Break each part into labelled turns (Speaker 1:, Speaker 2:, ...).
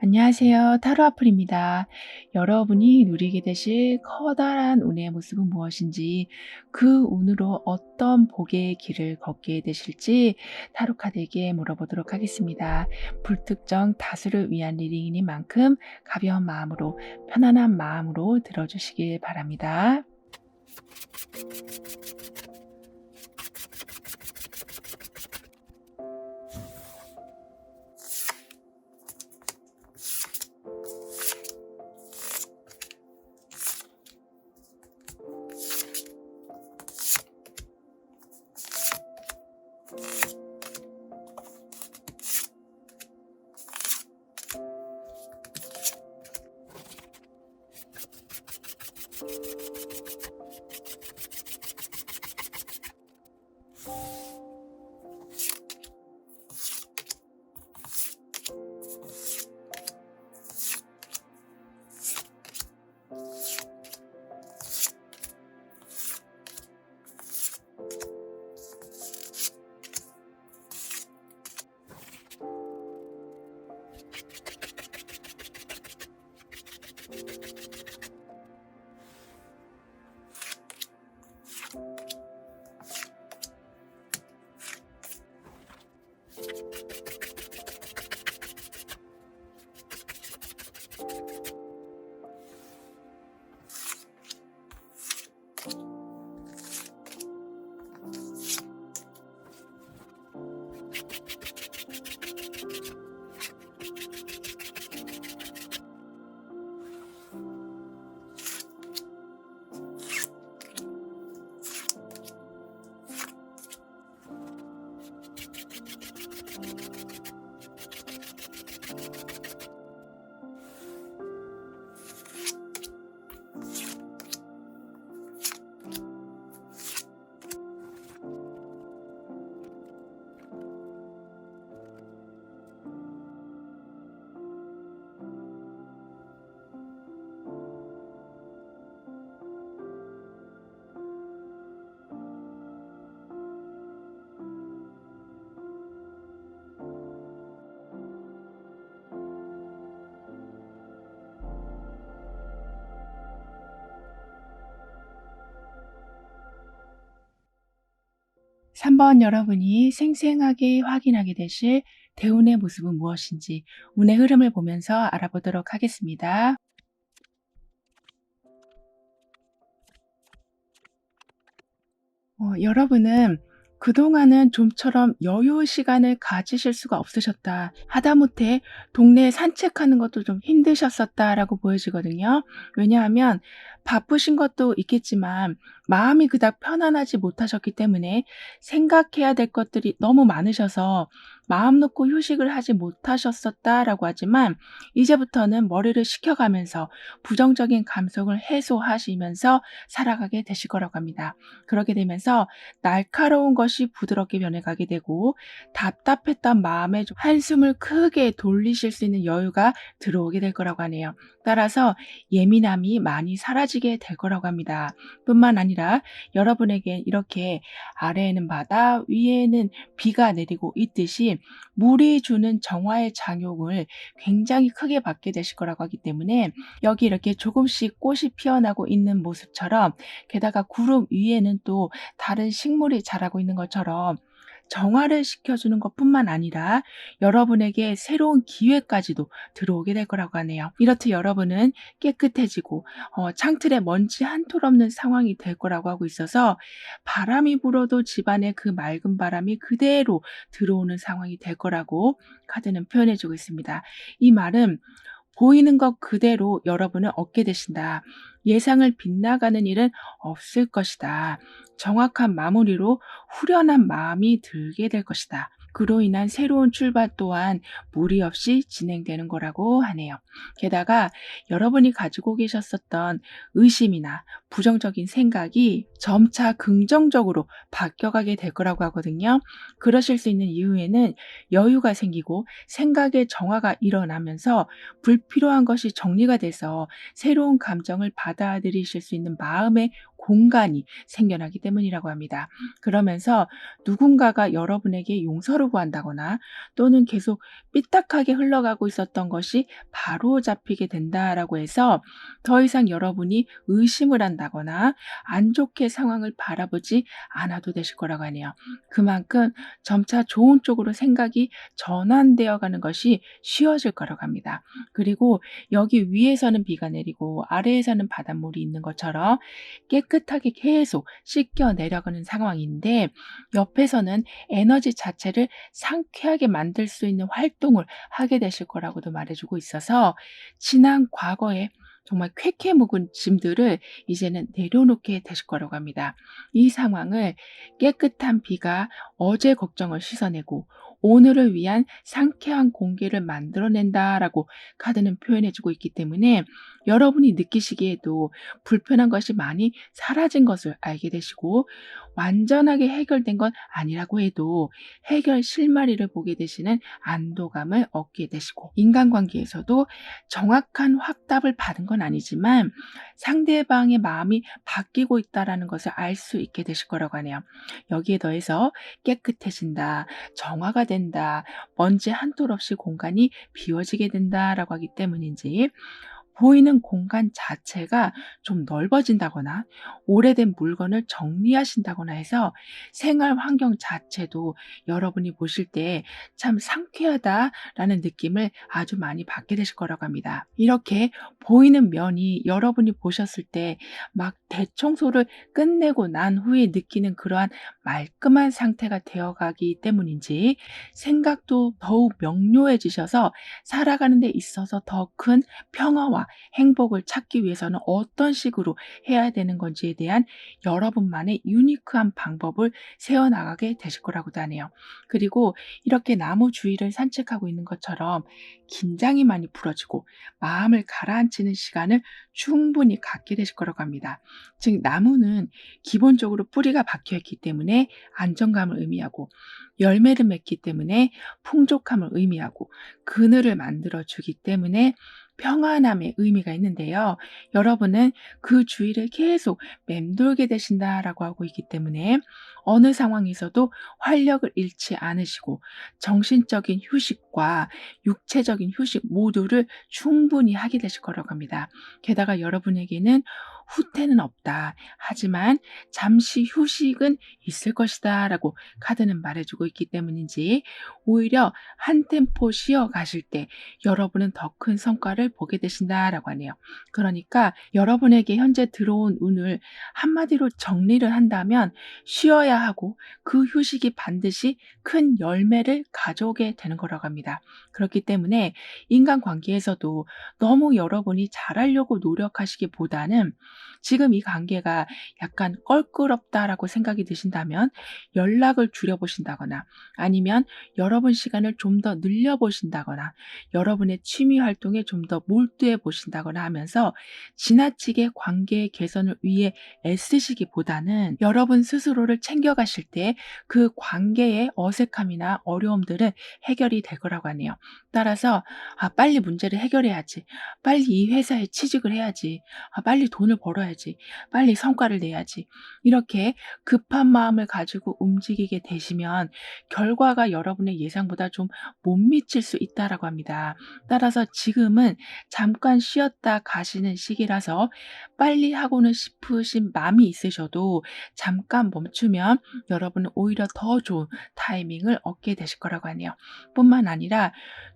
Speaker 1: 안녕하세요. 타로아플입니다. 여러분이 누리게 되실 커다란 운의 모습은 무엇인지, 그 운으로 어떤 복의 길을 걷게 되실지 타로 카드에게 물어보도록 하겠습니다. 불특정 다수를 위한 리딩이니만큼 가벼운 마음으로, 편안한 마음으로 들어주시길 바랍니다. 3번 여러분이 생생하게 확인하게 되실 대운의 모습은 무엇인지 운의 흐름을 보면서 알아보도록 하겠습니다. 여러분은 그동안은 좀처럼 여유 시간을 가지실 수가 없으셨다. 하다못해 동네 산책하는 것도 좀 힘드셨었다라고 보여지거든요. 왜냐하면 바쁘신 것도 있겠지만 마음이 그닥 편안하지 못하셨기 때문에 생각해야 될 것들이 너무 많으셔서 마음 놓고 휴식을 하지 못하셨었다라고 하지만 이제부터는 머리를 식혀가면서 부정적인 감성을 해소하시면서 살아가게 되실 거라고 합니다. 그렇게 되면서 날카로운 것이 부드럽게 변해가게 되고 답답했던 마음에 좀 한숨을 크게 돌리실 수 있는 여유가 들어오게 될 거라고 하네요. 따라서 예민함이 많이 사라지게 될 거라고 합니다. 뿐만 아니라 여러분에게 이렇게 아래에는 바다, 위에는 비가 내리고 있듯이 물이 주는 정화의 작용을 굉장히 크게 받게 되실 거라고 하기 때문에 여기 이렇게 조금씩 꽃이 피어나고 있는 모습처럼 게다가 구름 위에는 또 다른 식물이 자라고 있는 것처럼 정화를 시켜주는 것뿐만 아니라 여러분에게 새로운 기회까지도 들어오게 될 거라고 하네요. 이렇듯 여러분은 깨끗해지고 창틀에 먼지 한 톨 없는 상황이 될 거라고 하고 있어서 바람이 불어도 집안에 그 맑은 바람이 그대로 들어오는 상황이 될 거라고 카드는 표현해 주고 있습니다. 이 말은 보이는 것 그대로 여러분은 얻게 되신다. 예상을 빗나가는 일은 없을 것이다. 정확한 마무리로 후련한 마음이 들게 될 것이다. 그로 인한 새로운 출발 또한 무리 없이 진행되는 거라고 하네요. 게다가 여러분이 가지고 계셨었던 의심이나 부정적인 생각이 점차 긍정적으로 바뀌어가게 될 거라고 하거든요. 그러실 수 있는 이유에는 여유가 생기고 생각의 정화가 일어나면서 불필요한 것이 정리가 돼서 새로운 감정을 받아들이실 수 있는 마음의 공간이 생겨나기 때문이라고 합니다. 그러면서 누군가가 여러분에게 용서를 구한다거나 또는 계속 삐딱하게 흘러가고 있었던 것이 바로잡히게 된다라고 해서 더 이상 여러분이 의심을 한다거나 안 좋게 상황을 바라보지 않아도 되실 거라고 하네요. 그만큼 점차 좋은 쪽으로 생각이 전환되어 가는 것이 쉬워질 거라고 합니다. 그리고 여기 위에서는 비가 내리고 아래에서는 바닷물이 있는 것처럼 깨끗하게 계속 씻겨 내려가는 상황인데 옆에서는 에너지 자체를 상쾌하게 만들 수 있는 활동을 하게 되실 거라고도 말해주고 있어서 지난 과거에 정말 쾌쾌 묵은 짐들을 이제는 내려놓게 되실 거라고 합니다. 이 상황을 깨끗한 비가 어제 걱정을 씻어내고 오늘을 위한 상쾌한 공기를 만들어낸다라고 카드는 표현해주고 있기 때문에 여러분이 느끼시기에도 불편한 것이 많이 사라진 것을 알게 되시고 완전하게 해결된 건 아니라고 해도 해결 실마리를 보게 되시는 안도감을 얻게 되시고 인간관계에서도 정확한 확답을 받은 건 아니지만 상대방의 마음이 바뀌고 있다라는 것을 알 수 있게 되실 거라고 하네요. 여기에 더해서 깨끗해진다, 정화가 된다, 먼지 한 톨 없이 공간이 비워지게 된다라고 하기 때문인지 보이는 공간 자체가 좀 넓어진다거나 오래된 물건을 정리하신다거나 해서 생활 환경 자체도 여러분이 보실 때 참 상쾌하다라는 느낌을 아주 많이 받게 되실 거라고 합니다. 이렇게 보이는 면이 여러분이 보셨을 때 막 대청소를 끝내고 난 후에 느끼는 그러한 말끔한 상태가 되어가기 때문인지 생각도 더욱 명료해지셔서 살아가는 데 있어서 더 큰 평화와 행복을 찾기 위해서는 어떤 식으로 해야 되는 건지에 대한 여러분만의 유니크한 방법을 세워나가게 되실 거라고도 하네요. 그리고 이렇게 나무 주위를 산책하고 있는 것처럼 긴장이 많이 풀어지고 마음을 가라앉히는 시간을 충분히 갖게 되실 거라고 합니다. 즉 나무는 기본적으로 뿌리가 박혀 있기 때문에 안정감을 의미하고 열매를 맺기 때문에 풍족함을 의미하고 그늘을 만들어 주기 때문에 평안함의 의미가 있는데요. 여러분은 그 주위를 계속 맴돌게 되신다라고 하고 있기 때문에 어느 상황에서도 활력을 잃지 않으시고 정신적인 휴식과 육체적인 휴식 모두를 충분히 하게 되실 거라고 합니다. 게다가 여러분에게는 후퇴는 없다. 하지만 잠시 휴식은 있을 것이다. 라고 카드는 말해주고 있기 때문인지 오히려 한 템포 쉬어 가실 때 여러분은 더 큰 성과를 보게 되신다라고 하네요. 그러니까 여러분에게 현재 들어온 운을 한마디로 정리를 한다면 쉬어야 하고 그 휴식이 반드시 큰 열매를 가져오게 되는 거라고 합니다. 그렇기 때문에 인간관계에서도 너무 여러분이 잘하려고 노력하시기보다는 지금 이 관계가 약간 껄끄럽다라고 생각이 드신다면 연락을 줄여보신다거나 아니면 여러분 시간을 좀 더 늘려보신다거나 여러분의 취미 활동에 좀 더 몰두해 보신다거나 하면서 지나치게 관계의 개선을 위해 애쓰시기보다는 여러분 스스로를 챙겨가실 때 그 관계의 어색함이나 어려움들은 해결이 될 거라고 하네요. 따라서 빨리 문제를 해결해야지. 빨리 이 회사에 취직을 해야지. 빨리 돈을 벌어야지. 빨리 성과를 내야지. 이렇게 급한 마음을 가지고 움직이게 되시면 결과가 여러분의 예상보다 좀 못 미칠 수 있다라고 합니다. 따라서 지금은 잠깐 쉬었다 가시는 시기라서 빨리 하고는 싶으신 마음이 있으셔도 잠깐 멈추면 여러분은 오히려 더 좋은 타이밍을 얻게 되실 거라고 하네요. 뿐만 아니라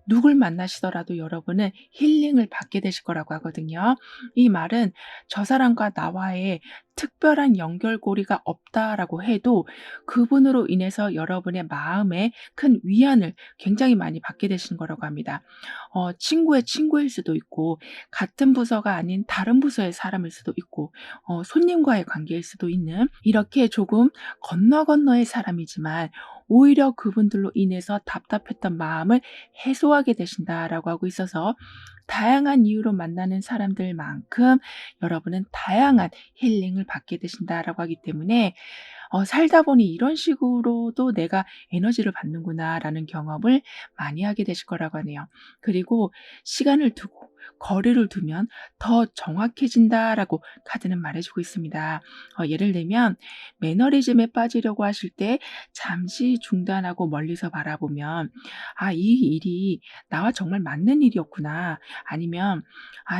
Speaker 1: 누굴 만나시더라도 여러분은 힐링을 받게 되실 거라고 하거든요. 이 말은 저 사람과 나와의 특별한 연결고리가 없다라고 해도 그분으로 인해서 여러분의 마음에 큰 위안을 굉장히 많이 받게 되시는 거라고 합니다. 친구의 친구일 수도 있고 같은 부서가 아닌 다른 부서의 사람일 수도 있고 손님과의 관계일 수도 있는 이렇게 조금 건너의 사람이지만 오히려 그분들로 인해서 답답했던 마음을 해소하게 되신다라고 하고 있어서 다양한 이유로 만나는 사람들만큼 여러분은 다양한 힐링을 받게 되신다라고 하기 때문에 살다 보니 이런 식으로도 내가 에너지를 받는구나라는 경험을 많이 하게 되실 거라고 하네요. 그리고 시간을 두고 거리를 두면 더 정확해진다라고 카드는 말해주고 있습니다. 예를 들면 매너리즘에 빠지려고 하실 때 잠시 중단하고 멀리서 바라보면 이 일이 나와 정말 맞는 일이었구나. 아니면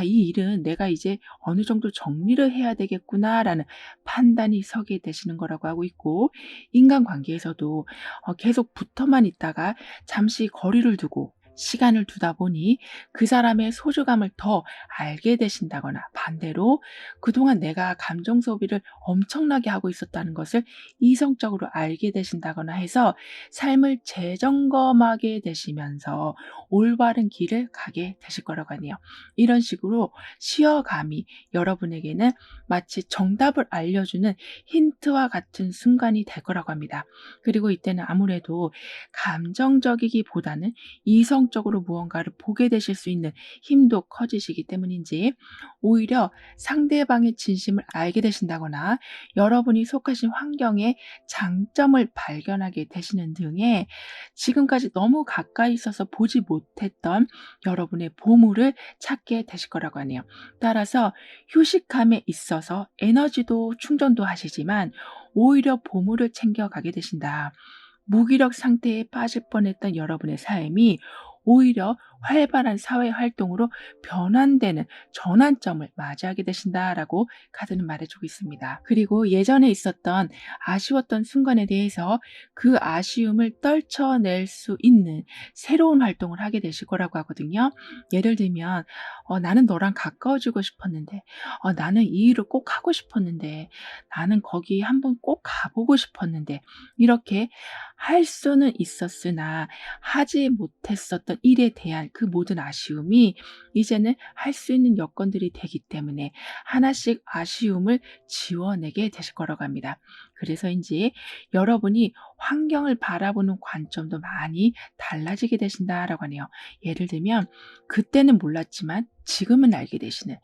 Speaker 1: 이 일은 내가 이제 어느 정도 정리를 해야 되겠구나라는 판단이 서게 되시는 거라고 하고 있고, 인간관계에서도 계속 붙어만 있다가 잠시 거리를 두고 시간을 두다 보니 그 사람의 소중함을 더 알게 되신다거나, 반대로 그동안 내가 감정 소비를 엄청나게 하고 있었다는 것을 이성적으로 알게 되신다거나 해서 삶을 재점검하게 되시면서 올바른 길을 가게 되실 거라고 하네요. 이런 식으로 쉬어감이 여러분에게는 마치 정답을 알려주는 힌트와 같은 순간이 될 거라고 합니다. 그리고 이때는 아무래도 감정적이기보다는 이성적으로 무언가를 보게 되실 수 있는 힘도 커지시기 때문인지, 오히려 상대방의 진심을 알게 되신다거나 여러분이 속하신 환경의 장점을 발견하게 되시는 등의 지금까지 너무 가까이 있어서 보지 못했던 여러분의 보물을 찾게 되실 거라고 하네요. 따라서 휴식함에 있어서 에너지도 충전도 하시지만 오히려 보물을 챙겨가게 되신다. 무기력 상태에 빠질 뻔했던 여러분의 삶이 오히려 활발한 사회 활동으로 변환되는 전환점을 맞이하게 되신다라고 카드는 말해주고 있습니다. 그리고 예전에 있었던 아쉬웠던 순간에 대해서 그 아쉬움을 떨쳐낼 수 있는 새로운 활동을 하게 되실 거라고 하거든요. 예를 들면 나는 너랑 가까워지고 싶었는데, 나는 이 일을 꼭 하고 싶었는데, 나는 거기 한번 꼭 가보고 싶었는데, 이렇게 할 수는 있었으나 하지 못했었던 일에 대한 그 모든 아쉬움이 이제는 할 수 있는 여건들이 되기 때문에 하나씩 아쉬움을 지워내게 되실 거라고 합니다. 그래서인지 여러분이 환경을 바라보는 관점도 많이 달라지게 되신다라고 하네요. 예를 들면 그때는 몰랐지만 지금은 알게 되시는,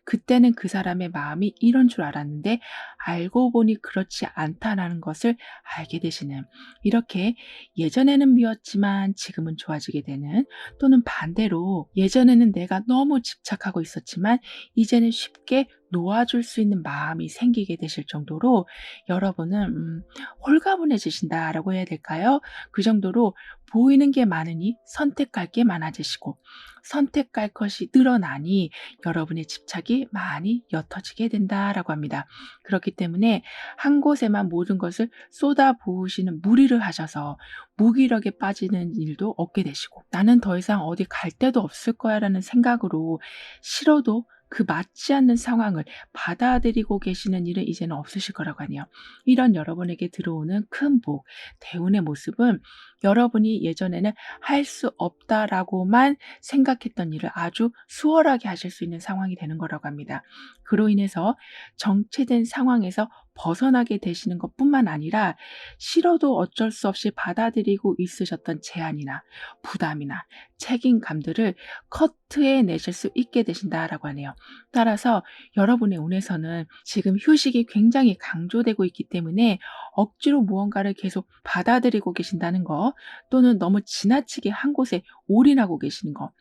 Speaker 1: 그때는 그 사람의 마음이 이런 줄 알았는데 알고 보니 그렇지 않다라는 것을 알게 되시는, 이렇게 예전에는 미웠지만 지금은 좋아지게 되는, 또는 반대로 예전에는 내가 너무 집착하고 있었지만 이제는 쉽게 놓아줄 수 있는 마음이 생기게 되실 정도로 여러분은 홀가분해지신다라고 해야 될까요? 그 정도로 보이는 게 많으니 선택할 게 많아지시고, 선택할 것이 늘어나니 여러분의 집착이 많이 옅어지게 된다라고 합니다. 그렇기 때문에 한 곳에만 모든 것을 쏟아부으시는 무리를 하셔서 무기력에 빠지는 일도 없게 되시고, 나는 더 이상 어디 갈 데도 없을 거야라는 생각으로 싫어도 그 맞지 않는 상황을 받아들이고 계시는 일은 이제는 없으실 거라고 하네요. 이런 여러분에게 들어오는 큰 복, 대운의 모습은 여러분이 예전에는 할 수 없다라고만 생각했던 일을 아주 수월하게 하실 수 있는 상황이 되는 거라고 합니다. 그로 인해서 정체된 상황에서 벗어나게 되시는 것뿐만 아니라 싫어도 어쩔 수 없이 받아들이고 있으셨던 제한이나 부담이나 책임감들을 커트해 내실 수 있게 되신다라고 하네요. 따라서 여러분의 운에서는 지금 휴식이 굉장히 강조되고 있기 때문에 억지로 무언가를 계속 받아들이고 계신다는 거, 또는 너무 지나치게 한 곳에 올인하고 계시는 거,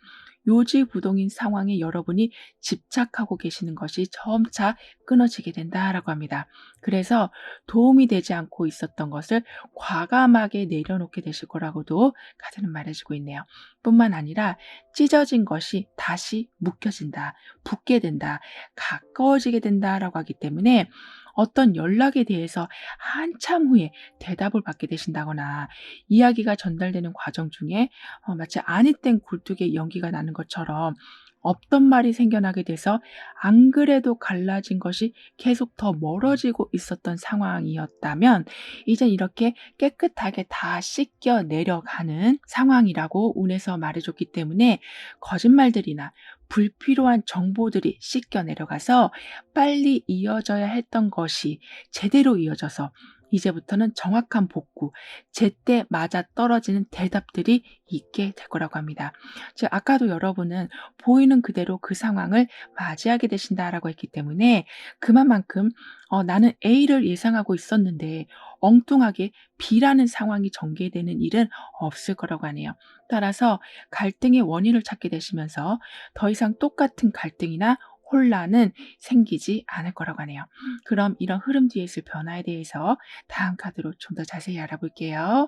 Speaker 1: 요지부동인 상황에 여러분이 집착하고 계시는 것이 점차 끊어지게 된다라고 합니다. 그래서 도움이 되지 않고 있었던 것을 과감하게 내려놓게 되실 거라고도 카드는 말해주고 있네요. 뿐만 아니라 찢어진 것이 다시 묶여진다, 붙게 된다, 가까워지게 된다라고 하기 때문에 어떤 연락에 대해서 한참 후에 대답을 받게 되신다거나, 이야기가 전달되는 과정 중에 마치 아니 땐 굴뚝에 연기가 나는 것처럼 없던 말이 생겨나게 돼서 안 그래도 갈라진 것이 계속 더 멀어지고 있었던 상황이었다면 이젠 이렇게 깨끗하게 다 씻겨 내려가는 상황이라고 운에서 말해줬기 때문에 거짓말들이나 불필요한 정보들이 씻겨 내려가서 빨리 이어져야 했던 것이 제대로 이어져서 이제부터는 정확한 복구, 제때 맞아떨어지는 대답들이 있게 될 거라고 합니다. 즉 아까도 여러분은 보이는 그대로 그 상황을 맞이하게 되신다라고 했기 때문에 그만큼 나는 A를 예상하고 있었는데 엉뚱하게 B라는 상황이 전개되는 일은 없을 거라고 하네요. 따라서 갈등의 원인을 찾게 되시면서 더 이상 똑같은 갈등이나 혼란은 생기지 않을 거라고 하네요. 그럼 이런 흐름 뒤에 있을 변화에 대해서 다음 카드로 좀 더 자세히 알아볼게요.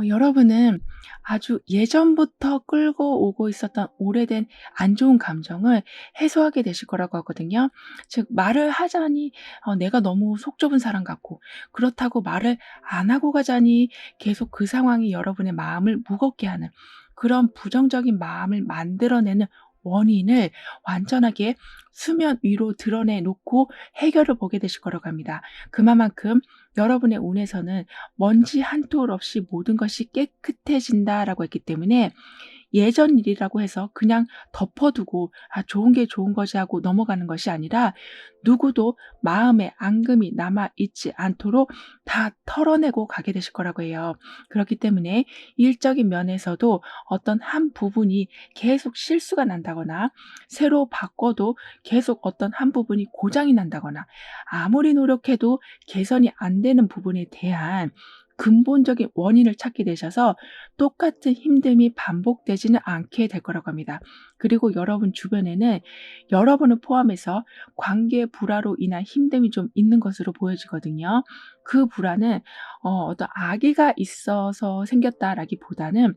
Speaker 1: 여러분은 아주 예전부터 끌고 오고 있었던 오래된 안 좋은 감정을 해소하게 되실 거라고 하거든요. 즉 말을 하자니 내가 너무 속 좁은 사람 같고, 그렇다고 말을 안 하고 가자니 계속 그 상황이 여러분의 마음을 무겁게 하는 그런 부정적인 마음을 만들어내는 원인을 완전하게 수면 위로 드러내 놓고 해결을 보게 되실 거라고 합니다. 그만큼 여러분의 운에서는 먼지 한 톨 없이 모든 것이 깨끗해진다라고 했기 때문에 예전 일이라고 해서 그냥 덮어두고 '아 좋은 게 좋은 거지.' 하고 넘어가는 것이 아니라 누구도 마음에 앙금이 남아 있지 않도록 다 털어내고 가게 되실 거라고 해요. 그렇기 때문에 일적인 면에서도 어떤 한 부분이 계속 실수가 난다거나 새로 바꿔도 계속 어떤 한 부분이 고장이 난다거나 아무리 노력해도 개선이 안 되는 부분에 대한 근본적인 원인을 찾게 되셔서 똑같은 힘듦이 반복되지는 않게 될 거라고 합니다. 그리고 여러분 주변에는 여러분을 포함해서 관계 불화로 인한 힘듦이 좀 있는 것으로 보여지거든요. 그 불화는 어떤 악의가 있어서 생겼다라기보다는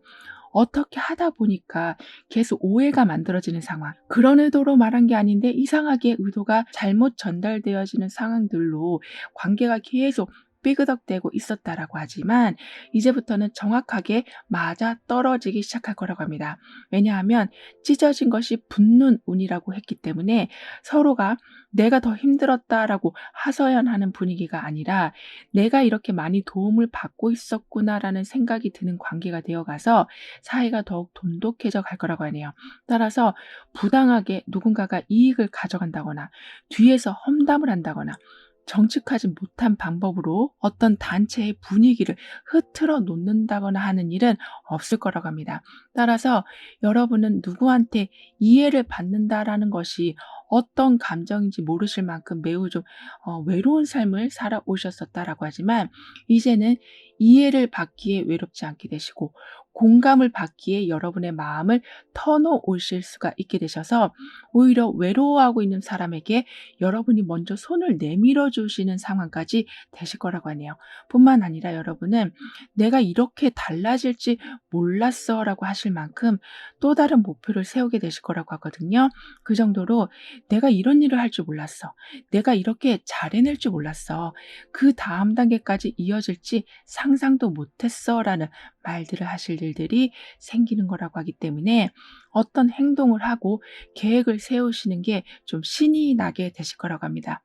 Speaker 1: 어떻게 하다 보니까 계속 오해가 만들어지는 상황. 그런 의도로 말한 게 아닌데 이상하게 의도가 잘못 전달되어지는 상황들로 관계가 계속 삐그덕대고 있었다라고 하지만 이제부터는 정확하게 맞아떨어지기 시작할 거라고 합니다. 왜냐하면 찢어진 것이 붙는 운이라고 했기 때문에 서로가 내가 더 힘들었다라고 하소연하는 분위기가 아니라 '내가 이렇게 많이 도움을 받고 있었구나.'라는 생각이 드는 관계가 되어 가서 사이가 더욱 돈독해져 갈 거라고 하네요. 따라서 부당하게 누군가가 이익을 가져간다거나 뒤에서 험담을 한다거나 정직하지 못한 방법으로 어떤 단체의 분위기를 흐트러 놓는다거나 하는 일은 없을 거라고 합니다. 따라서 여러분은 누구한테 이해를 받는다라는 것이 어떤 감정인지 모르실 만큼 매우 좀 외로운 삶을 살아오셨었다라고 하지만 이제는 이해를 받기에 외롭지 않게 되시고 공감을 받기에 여러분의 마음을 터놓으실 수가 있게 되셔서 오히려 외로워하고 있는 사람에게 여러분이 먼저 손을 내밀어 주시는 상황까지 되실 거라고 하네요. 뿐만 아니라 여러분은 '내가 이렇게 달라질지 몰랐어.'라고 하실 만큼 또 다른 목표를 세우게 되실 거라고 하거든요. 그 정도로 '내가 이런 일을 할 줄 몰랐어. 내가 이렇게 잘 해낼 줄 몰랐어. 그다음 단계까지 이어질지 상상도 못했어.'라는 말들을 하실 일들이 생기는 거라고 하기 때문에 어떤 행동을 하고 계획을 세우시는 게 좀 신이 나게 되실 거라고 합니다.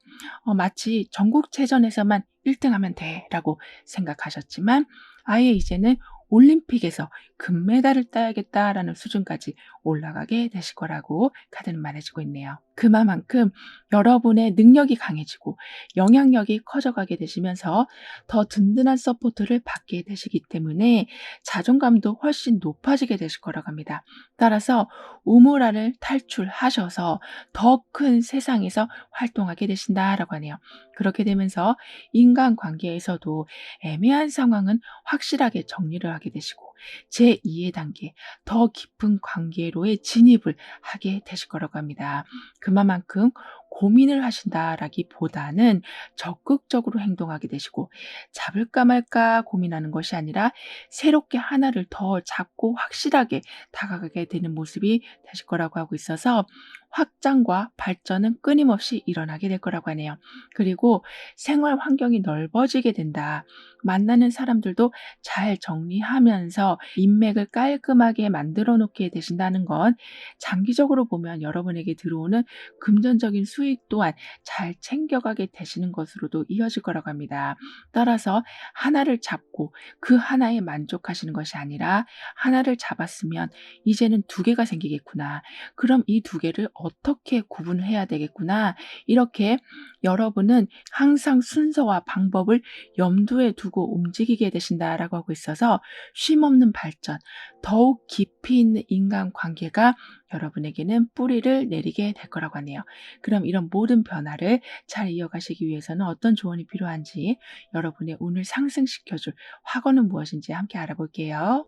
Speaker 1: 마치 전국체전에서만 1등 하면 돼라고 생각하셨지만 아예 이제는 '올림픽에서 금메달을 따야겠다.'라는 수준까지 올라가게 되실 거라고 카드는 말해 주고 있네요. 그만큼 여러분의 능력이 강해지고 영향력이 커져가게 되시면서 더 든든한 서포트를 받게 되시기 때문에 자존감도 훨씬 높아지게 되실 거라고 합니다. 따라서 우물안을 탈출하셔서 더 큰 세상에서 활동하게 되신다라고 하네요. 그렇게 되면서 인간관계에서도 애매한 상황은 확실하게 정리를 하게 되시고 제2의 단계, 더 깊은 관계로의 진입을 하게 되실 거라고 합니다. 그만큼 고민을 하신다라기보다는 적극적으로 행동하게 되시고 잡을까 말까 고민하는 것이 아니라 새롭게 하나를 더 잡고 확실하게 다가가게 되는 모습이 되실 거라고 하고 있어서 확장과 발전은 끊임없이 일어나게 될 거라고 하네요. 그리고 생활 환경이 넓어지게 된다. 만나는 사람들도 잘 정리하면서 인맥을 깔끔하게 만들어 놓게 되신다는 건 장기적으로 보면 여러분에게 들어오는 금전적인 수익 또한 잘 챙겨가게 되시는 것으로도 이어질 거라고 합니다. 따라서 하나를 잡고 그 하나에 만족하시는 것이 아니라 하나를 잡았으면 이제는 두 개가 생기겠구나. 그럼 이 두 개를 어떻게 구분해야 되겠구나. 이렇게 여러분은 항상 순서와 방법을 염두에 두고 움직이게 되신다라고 하고 있어서 쉼없는 발전, 더욱 깊이 있는 인간관계가 여러분에게는 뿌리를 내리게 될 거라고 하네요. 그럼 이런 모든 변화를 잘 이어가시기 위해서는 어떤 조언이 필요한지, 여러분의 운을 상승시켜줄 확언은 무엇인지 함께 알아볼게요.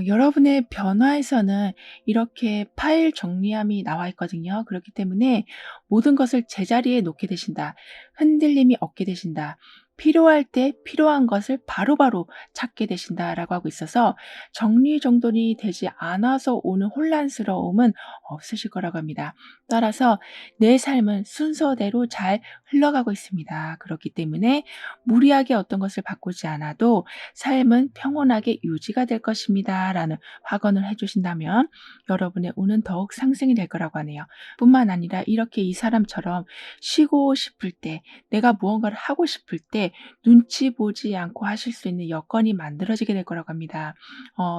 Speaker 1: 여러분의 변화에서는 이렇게 파일 정리함이 나와 있거든요. 그렇기 때문에 모든 것을 제자리에 놓게 되신다. 흔들림이 없게 되신다. 필요할 때 필요한 것을 바로바로 찾게 되신다라고 하고 있어서 정리정돈이 되지 않아서 오는 혼란스러움은 없으실 거라고 합니다. 따라서 내 삶은 순서대로 잘 흘러가고 있습니다. 그렇기 때문에 무리하게 어떤 것을 바꾸지 않아도 삶은 평온하게 유지가 될 것입니다. 라는 확언을 해주신다면 여러분의 운은 더욱 상승이 될 거라고 하네요. 뿐만 아니라 이렇게 이 사람처럼 쉬고 싶을 때, 내가 무언가를 하고 싶을 때 눈치 보지 않고 하실 수 있는 여건이 만들어지게 될 거라고 합니다.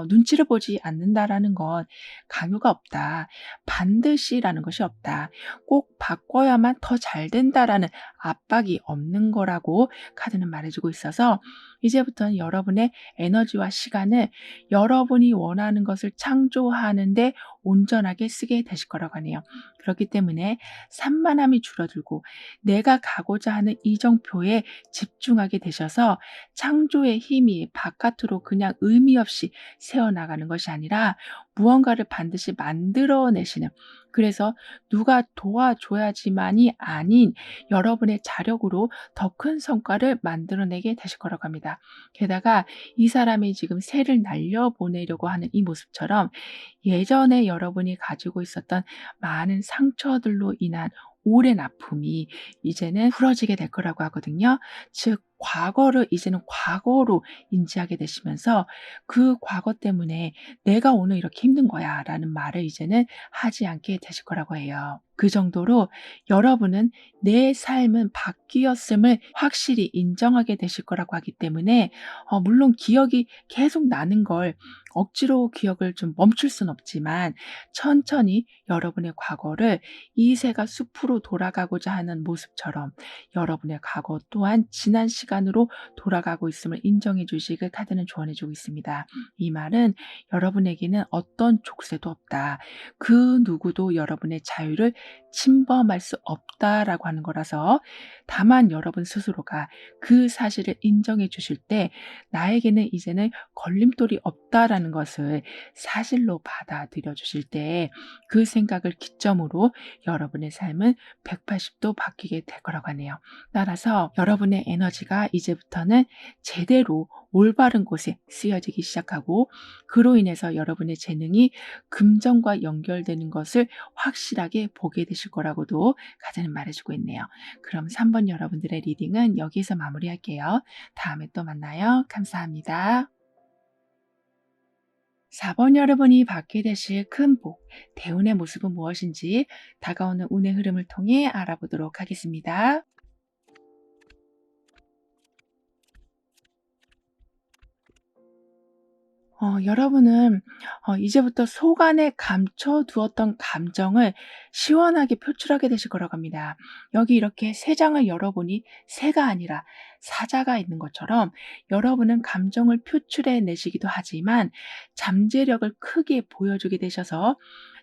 Speaker 1: 눈치를 보지 않는다라는 건 강요가 없다. 반드시라는 것이 없다. 꼭 바꿔야만 더 잘 된다라는 압박이 없는 거라고 카드는 말해주고 있어서 이제부터는 여러분의 에너지와 시간을 여러분이 원하는 것을 창조하는데 온전하게 쓰게 되실 거라고 하네요. 그렇기 때문에 산만함이 줄어들고 내가 가고자 하는 이정표에 집중하게 되셔서 창조의 힘이 바깥으로 그냥 의미 없이 새어나가는 것이 아니라 무언가를 반드시 만들어내시는, 그래서 누가 도와줘야지만이 아닌 여러분의 자력으로 더 큰 성과를 만들어내게 되실 거라고 합니다. 게다가 이 사람이 지금 새를 날려보내려고 하는 이 모습처럼 예전에 여러분이 가지고 있었던 많은 상처들로 인한 오랜 아픔이 이제는 풀어지게 될 거라고 하거든요. 즉, 과거를 이제는 과거로 인지하게 되시면서 그 과거 때문에 내가 오늘 이렇게 힘든 거야 라는 말을 이제는 하지 않게 되실 거라고 해요. 그 정도로 여러분은 내 삶은 바뀌었음을 확실히 인정하게 되실 거라고 하기 때문에 물론 기억이 계속 나는 걸 억지로 기억을 좀 멈출 순 없지만 천천히 여러분의 과거를 이 새가 숲으로 돌아가고자 하는 모습처럼 여러분의 과거 또한 지난 시간으로 돌아가고 있음을 인정해 주시길 카드는 조언해 주고 있습니다. 이 말은 여러분에게는 어떤 족쇄도 없다. 그 누구도 여러분의 자유를 침범할 수 없다라고 하는 거라서 다만 여러분 스스로가 그 사실을 인정해 주실 때 나에게는 이제는 걸림돌이 없다라는 것을 사실로 받아들여 주실 때 그 생각을 기점으로 여러분의 삶은 180도 바뀌게 될 거라고 하네요. 따라서 여러분의 에너지가 이제부터는 제대로 올바른 곳에 쓰여지기 시작하고 그로 인해서 여러분의 재능이 금전과 연결되는 것을 확실하게 보게 되실 거라고도 카드는 말해주고 있네요. 그럼 3번 여러분들의 리딩은 여기서 마무리할게요. 다음에 또 만나요. 감사합니다. 4번 여러분이 받게 되실 큰 복, 대운의 모습은 무엇인지 다가오는 운의 흐름을 통해 알아보도록 하겠습니다. 여러분은 이제부터 속 안에 감춰두었던 감정을 시원하게 표출하게 되실 거라고 합니다. 여기 이렇게 세 장을 열어보니 새가 아니라 사자가 있는 것처럼 여러분은 감정을 표출해 내시기도 하지만 잠재력을 크게 보여주게 되셔서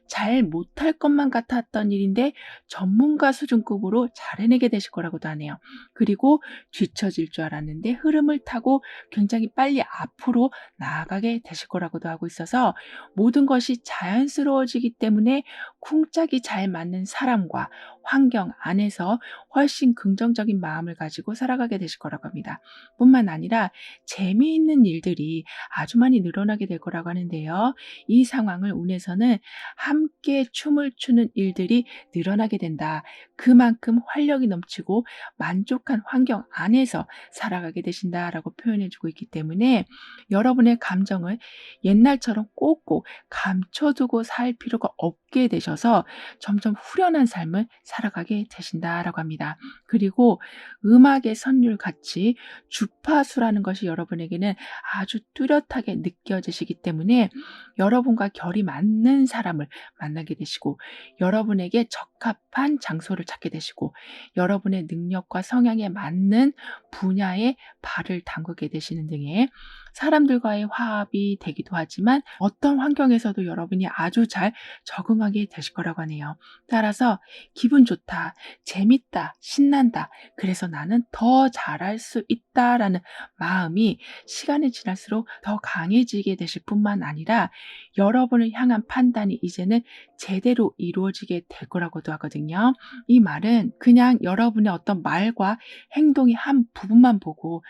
Speaker 1: 잘 못할 것만 같았던 일인데 전문가 수준급으로 잘 해내게 되실 거라고도 하네요. 그리고 뒤처질 줄 알았는데 흐름을 타고 굉장히 빨리 앞으로 나아가게 되실 거라고도 하고 있어서 모든 것이 자연스러워지기 때문에 쿵짝이 잘 맞는 사람과 환경 안에서 훨씬 긍정적인 마음을 가지고 살아가게 되실 거라고 합니다. 뿐만 아니라 재미있는 일들이 아주 많이 늘어나게 될 거라고 하는데요. 이 상황을 운에서는 함께 춤을 추는 일들이 늘어나게 된다. 그만큼 활력이 넘치고 만족한 환경 안에서 살아가게 되신다라고 표현해 주고 있기 때문에 여러분의 감정을 옛날처럼 꼭꼭 감춰두고 살 필요가 없게 되셔서 점점 후련한 삶을 살아가게 되신다라고 합니다. 그리고 음악의 선율같이 주파수라는 것이 여러분에게는 아주 뚜렷하게 느껴지시기 때문에 여러분과 결이 맞는 사람을 만나게 되시고 여러분에게 적합한 장소를 찾게 되시고 여러분의 능력과 성향에 맞는 분야에 발을 담그게 되시는 등의 사람들과의 화합이 되기도 하지만 어떤 환경에서도 여러분이 아주 잘 적응하게 되실 거라고 하네요. 따라서 기분 좋다, 재밌다, 신난다. 그래서 나는 더 잘할 수 있다라는 마음이 시간이 지날수록 더 강해지게 되실 뿐만 아니라 여러분을 향한 판단이 이제는 제대로 이루어지게 될 거라고도 하거든요. 이 말은 그냥 여러분의 어떤 말과 행동의 한 부분만 보고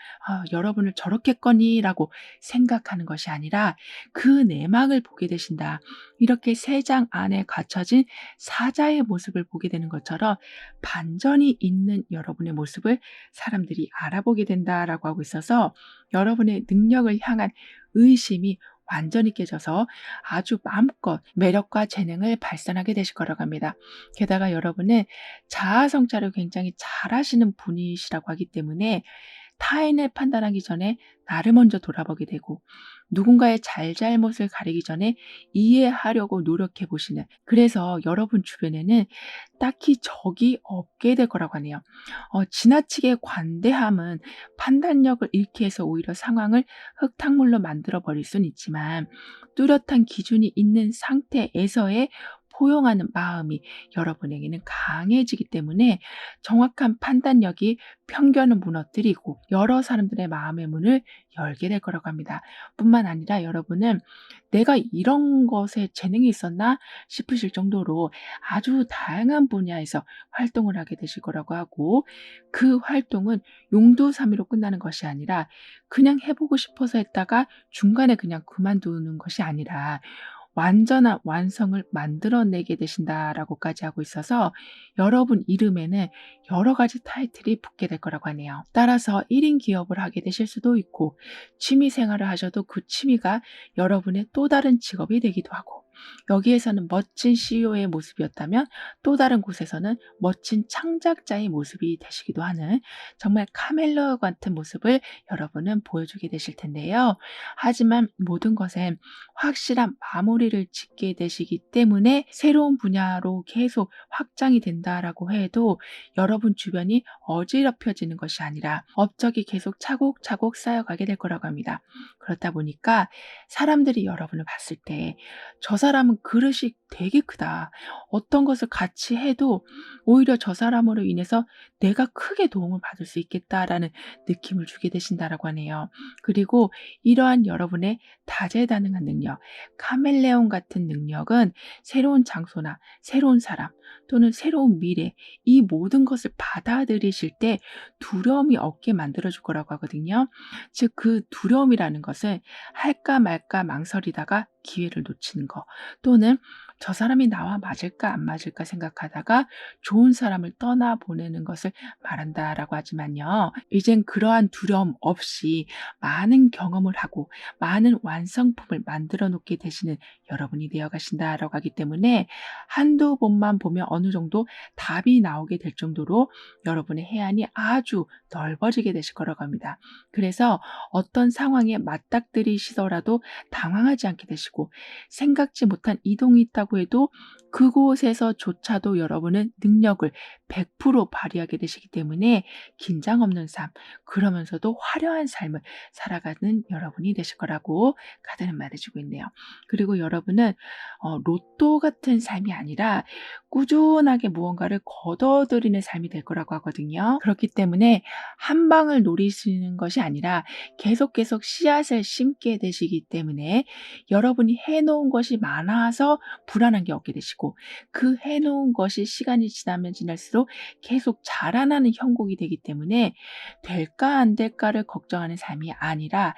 Speaker 1: 여러분을 저렇겠거니라고 생각하는 것이 아니라 그 내막을 보게 되신다. 이렇게 세 장 안에 갖춰진 사자의 모습을 보게 되는 것처럼 반전이 있는 여러분의 모습을 사람들이 알아보게 된다라고 하고 있어서 여러분의 능력을 향한 의심이 완전히 깨져서 아주 마음껏 매력과 재능을 발산하게 되실 거라고 합니다. 게다가 여러분은 자아 성찰을 굉장히 잘하시는 분이시라고 하기 때문에 타인을 판단하기 전에 나를 먼저 돌아보게 되고 누군가의 잘잘못을 가리기 전에 이해하려고 노력해 보시는 그래서 여러분 주변에는 딱히 적이 없게 될 거라고 하네요. 지나치게 관대함은 판단력을 잃게 해서 오히려 상황을 흙탕물로 만들어 버릴 수는 있지만 뚜렷한 기준이 있는 상태에서의 포용하는 마음이 여러분에게는 강해지기 때문에 정확한 판단력이 편견을 무너뜨리고 여러 사람들의 마음의 문을 열게 될 거라고 합니다. 뿐만 아니라 여러분은 '내가 이런 것에 재능이 있었나?' 싶으실 정도로 아주 다양한 분야에서 활동을 하게 되실 거라고 하고 그 활동은 용두사미로 끝나는 것이 아니라 그냥 해 보고 싶어서 했다가 중간에 그냥 그만두는 것이 아니라 완전한 완성을 만들어내게 되신다라고까지 하고 있어서 여러분 이름에는 여러 가지 타이틀이 붙게 될 거라고 하네요. 따라서 1인 기업을 하게 되실 수도 있고 취미 생활을 하셔도 그 취미가 여러분의 또 다른 직업이 되기도 하고 여기에서는 멋진 CEO의 모습이었다면 또 다른 곳에서는 멋진 창작자의 모습이 되시기도 하는 정말 카멜레온 같은 모습을 여러분은 보여주게 되실 텐데요. 하지만 모든 것엔 확실한 마무리를 짓게 되시기 때문에 새로운 분야로 계속 확장이 된다라고 해도 여러분 주변이 어지럽혀지는 것이 아니라 업적이 계속 차곡차곡 쌓여가게 될 거라고 합니다. 그렇다 보니까 사람들이 여러분을 봤을 때 저 사람은 그릇이 되게 크다. 어떤 것을 같이 해도 오히려 저 사람으로 인해서 내가 크게 도움을 받을 수 있겠다라는 느낌을 주게 되신다라고 하네요. 그리고 이러한 여러분의 다재다능한 능력, 카멜레온 같은 능력은 새로운 장소나 새로운 사람 또는 새로운 미래 이 모든 것을 받아들이실 때 두려움이 없게 만들어 줄 거라고 하거든요. 즉 그 두려움이라는 것은 할까 말까 망설이다가 기회를 놓치는 거 또는 저 사람이 나와 맞을까 안 맞을까 생각하다가 좋은 사람을 떠나보내는 것을 말한다라고 하지만요. 이젠 그러한 두려움 없이 많은 경험을 하고 많은 완성품을 만들어 놓게 되시는 여러분이 되어 가신다라고 하기 때문에 한두 번만 보면 어느 정도 답이 나오게 될 정도로 여러분의 해안이 아주 넓어지게 되실 거라고 합니다. 그래서 어떤 상황에 맞닥뜨리시더라도 당황하지 않게 되시고 생각지 못한 이동이 있다고 해도 그곳에서조차도 여러분은 능력을 100% 발휘하게 되시기 때문에 긴장 없는 삶, 그러면서도 화려한 삶을 살아가는 여러분이 되실 거라고 카드는 말해주고 있네요. 그리고 여러분은 로또 같은 삶이 아니라 꾸준하게 무언가를 거둬들이는 삶이 될 거라고 하거든요. 그렇기 때문에 한 방을 노리시는 것이 아니라 계속 씨앗을 심게 되시기 때문에 여러분이 해놓은 것이 많아서 불안한 게 없게 되시고 되고 그 해 놓은 것이 시간이 지나면 지날수록 계속 자라나는 형국이 되기 때문에 될까 안 될까를 걱정하는 삶이 아니라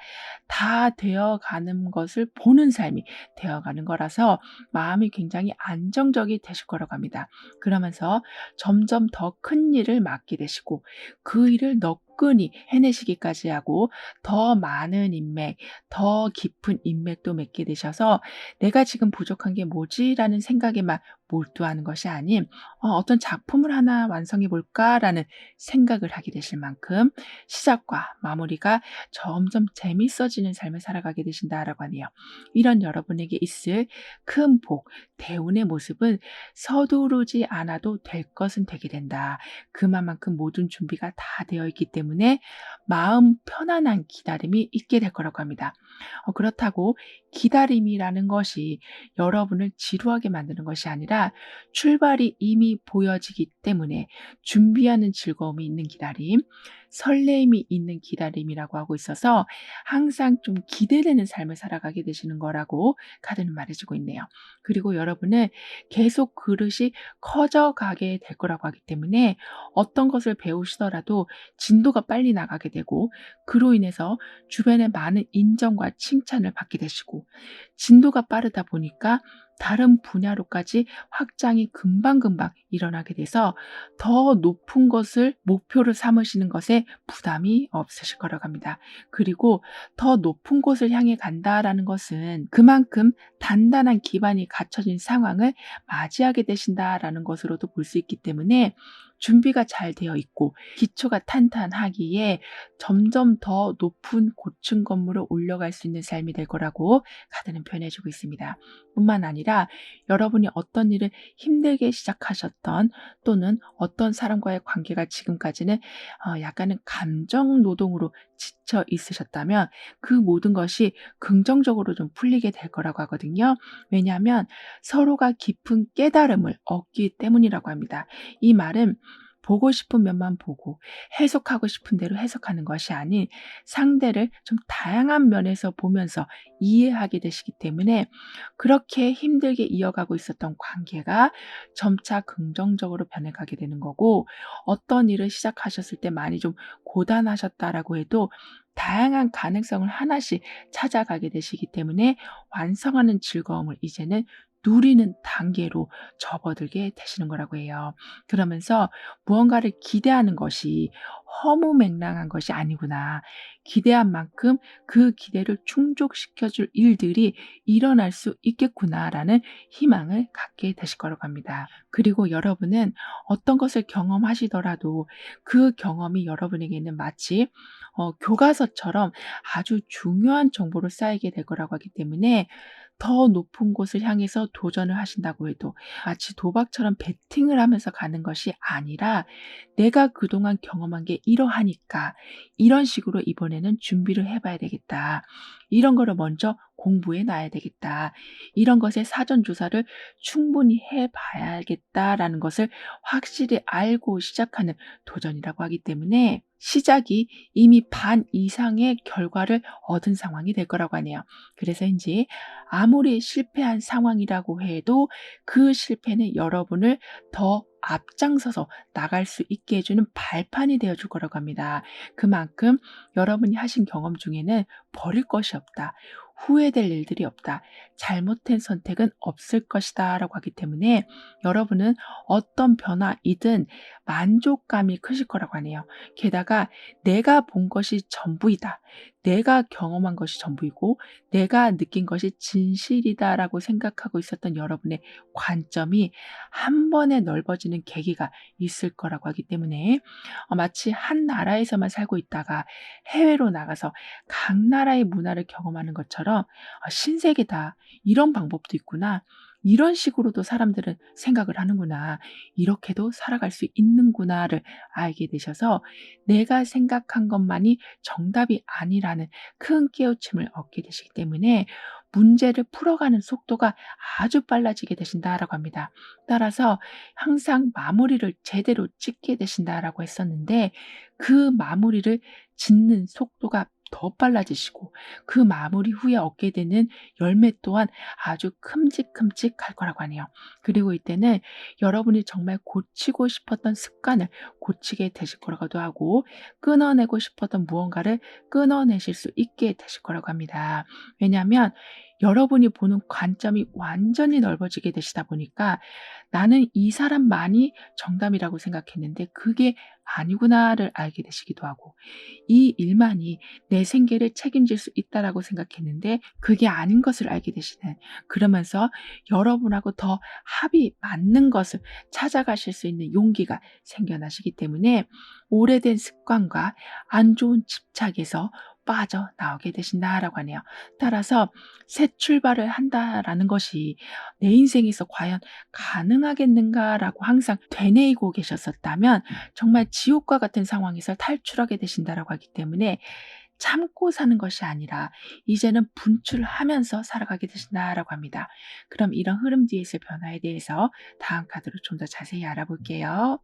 Speaker 1: 다 되어 가는 것을 보는 삶이 되어 가는 거라서 마음이 굉장히 안정적이 되실 거라고 합니다. 그러면서 점점 더 큰 일을 맡게 되시고 그 일을 너끈히 해내시기까지 하고 더 많은 인맥, 더 깊은 인맥도 맺게 되셔서 '내가 지금 부족한 게 뭐지?'라는 생각에만 몰두하는 것이 아닌 '어떤 작품을 하나 완성해 볼까?'라는 생각을 하게 되실 만큼 시작과 마무리가 점점 재밌어지는 삶을 살아가게 되신다라고 하네요. 이런 여러분에게 있을 큰 복, 대운의 모습은 서두르지 않아도 될 것은 되게 된다. 그만큼 모든 준비가 다 되어 있기 때문에 마음 편안한 기다림이 있게 될 거라고 합니다. 그렇다고 기다림이라는 것이 여러분을 지루하게 만드는 것이 아니라 출발이 이미 보여지기 때문에 준비하는 즐거움이 있는 기다림, 설레임이 있는 기다림이라고 하고 있어서 항상 좀 기대되는 삶을 살아가게 되시는 거라고 카드는 말해주고 있네요. 그리고 여러분은 계속 그릇이 커져가게 될 거라고 하기 때문에 어떤 것을 배우시더라도 진도가 빨리 나가게 되고 그로 인해서 주변의 많은 인정과 칭찬을 받게 되시고 진도가 빠르다 보니까 다른 분야로까지 확장이 금방금방 일어나게 돼서 더 높은 것을 목표로 삼으시는 것에 부담이 없으실 거라고 합니다. 그리고 더 높은 곳을 향해 간다라는 것은 그만큼 단단한 기반이 갖춰진 상황을 맞이하게 되신다라는 것으로도 볼 수 있기 때문에 준비가 잘 되어 있고 기초가 탄탄하기에 점점 더 높은 고층 건물을 올라갈 수 있는 삶이 될 거라고 카드는 표현해주고 있습니다. 뿐만 아니라 여러분이 어떤 일을 힘들게 시작하셨던 또는 어떤 사람과의 관계가 지금까지는 약간은 감정 노동으로 지쳐 있으셨다면 그 모든 것이 긍정적으로 좀 풀리게 될 거라고 하거든요. 왜냐하면 서로가 깊은 깨달음을 얻기 때문이라고 합니다. 이 말은 보고 싶은 면만 보고 해석하고 싶은 대로 해석하는 것이 아닌 상대를 좀 다양한 면에서 보면서 이해하게 되시기 때문에 그렇게 힘들게 이어가고 있었던 관계가 점차 긍정적으로 변해가게 되는 거고 어떤 일을 시작하셨을 때 많이 좀 고단하셨다라고 해도 다양한 가능성을 하나씩 찾아가게 되시기 때문에 완성하는 즐거움을 이제는 누리는 단계로 접어들게 되시는 거라고 해요. 그러면서 무언가를 기대하는 것이 허무맹랑한 것이 아니구나. 기대한 만큼 그 기대를 충족시켜 줄 일들이 일어날 수 있겠구나라는 희망을 갖게 되실 거라고 합니다. 그리고 여러분은 어떤 것을 경험하시더라도 그 경험이 여러분에게는 마치 교과서처럼 아주 중요한 정보로 쌓이게 될 거라고 하기 때문에 더 높은 곳을 향해서 도전을 하신다고 해도 마치 도박처럼 베팅을 하면서 가는 것이 아니라 내가 그동안 경험한 게 이러하니까 이런 식으로 이번에는 준비를 해봐야 되겠다. 이런 거를 먼저 공부해 놔야 되겠다. 이런 것의 사전 조사를 충분히 해봐야겠다라는 것을 확실히 알고 시작하는 도전이라고 하기 때문에 시작이 이미 반 이상의 결과를 얻은 상황이 될 거라고 하네요. 그래서인지 아무리 실패한 상황이라고 해도 그 실패는 여러분을 더 앞장서서 나갈 수 있게 해주는 발판이 되어줄 거라고 합니다. 그만큼 여러분이 하신 경험 중에는 버릴 것이 없다. 후회될 일들이 없다. 잘못된 선택은 없을 것이다. 라고 하기 때문에 여러분은 어떤 변화이든 만족감이 크실 거라고 하네요. 게다가 내가 본 것이 전부이다. 내가 경험한 것이 전부이고 내가 느낀 것이 진실이다라고 생각하고 있었던 여러분의 관점이 한 번에 넓어지는 계기가 있을 거라고 하기 때문에 마치 한 나라에서만 살고 있다가 해외로 나가서 각 나라의 문화를 경험하는 것처럼 '신세계다. 이런 방법도 있구나. 이런 식으로도 사람들은 생각을 하는구나. 이렇게도 살아갈 수 있는구나.'를 알게 되셔서 내가 생각한 것만이 정답이 아니라는 큰 깨우침을 얻게 되시기 때문에 문제를 풀어가는 속도가 아주 빨라지게 되신다라고 합니다. 따라서 항상 마무리를 제대로 짓게 되신다라고 했었는데 그 마무리를 짓는 속도가 더 빨라지시고 그 마무리 후에 얻게 되는 열매 또한 아주 큼직큼직할 거라고 하네요. 그리고 이때는 여러분이 정말 고치고 싶었던 습관을 고치게 되실 거라고도 하고 끊어내고 싶었던 무언가를 끊어내실 수 있게 되실 거라고 합니다. 왜냐하면 여러분이 보는 관점이 완전히 넓어지게 되시다 보니까 '나는 이 사람만이 정답이라고 생각했는데 그게 아니구나.'를 알게 되시기도 하고 '이 일만이 내 생계를 책임질 수 있다.'라고 생각했는데 그게 아닌 것을 알게 되시는, 그러면서 여러분하고 더 합이 맞는 것을 찾아가실 수 있는 용기가 생겨나시기 때문에 오래된 습관과 안 좋은 집착에서 빠져나오게 되신다라고 하네요. 따라서 '새 출발을 한다.'라는 것이 '내 인생에서 과연 가능하겠는가?'라고 항상 되뇌이고 계셨었다면 정말 지옥과 같은 상황에서 탈출하게 되신다라고 하기 때문에 참고 사는 것이 아니라 이제는 분출하면서 살아가게 되신다라고 합니다. 그럼 이런 흐름 뒤에 있을 변화에 대해서 다음 카드로 좀 더 자세히 알아볼게요.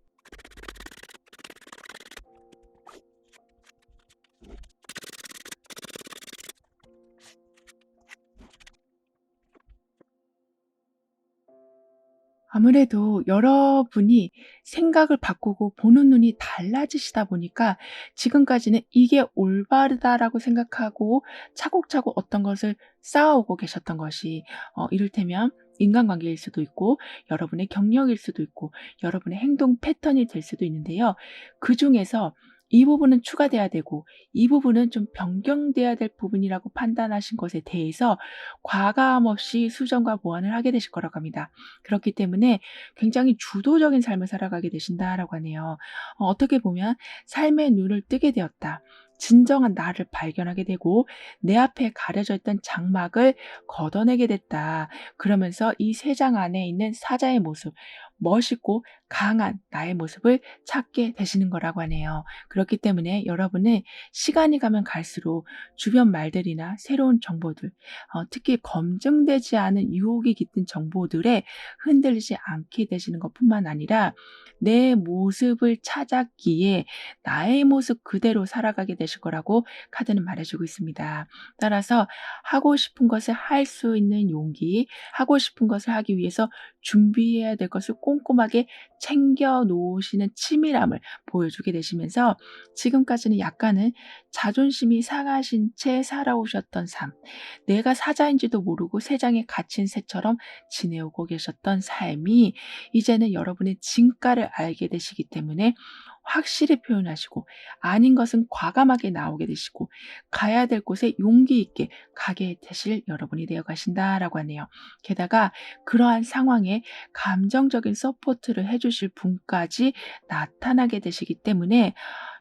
Speaker 1: 아무래도 여러분이 생각을 바꾸고 보는 눈이 달라지시다 보니까 지금까지는 이게 올바르다라고 생각하고 차곡차곡 어떤 것을 쌓아오고 계셨던 것이 이를테면 인간관계일 수도 있고 여러분의 경력일 수도 있고 여러분의 행동 패턴이 될 수도 있는데요. 그중에서 이 부분은 추가돼야 되고 이 부분은 좀 변경돼야 될 부분이라고 판단하신 것에 대해서 과감 없이 수정과 보완을 하게 되실 거라고 합니다. 그렇기 때문에 굉장히 주도적인 삶을 살아가게 되신다라고 하네요. 어떻게 보면 삶의 눈을 뜨게 되었다. 진정한 나를 발견하게 되고 내 앞에 가려져 있던 장막을 걷어내게 됐다. 그러면서 이 세 장 안에 있는 사자의 모습, 멋있고 강한 나의 모습을 찾게 되시는 거라고 하네요. 그렇기 때문에 여러분은 시간이 가면 갈수록 주변 말들이나 새로운 정보들, 특히 검증되지 않은 유혹이 깃든 정보들에 흔들리지 않게 되시는 것뿐만 아니라 내 모습을 찾았기에 나의 모습 그대로 살아가게 되실 거라고 카드는 말해주고 있습니다. 따라서 하고 싶은 것을 할 수 있는 용기, 하고 싶은 것을 하기 위해서 준비해야 될 것을 꼼꼼하게 챙겨 놓으시는 치밀함을 보여주게 되시면서 지금까지는 약간은 자존심이 상하신 채 살아오셨던 삶, 내가 사자인지도 모르고 세상에 갇힌 새처럼 지내오고 계셨던 삶이 이제는 여러분의 진가를 알게 되시기 때문에 확실히 표현하시고 아닌 것은 과감하게 나오게 되시고 가야 될 곳에 용기 있게 가게 되실 여러분이 되어 가신다라고 하네요. 게다가 그러한 상황에 감정적인 서포트를 해 주실 분까지 나타나게 되시기 때문에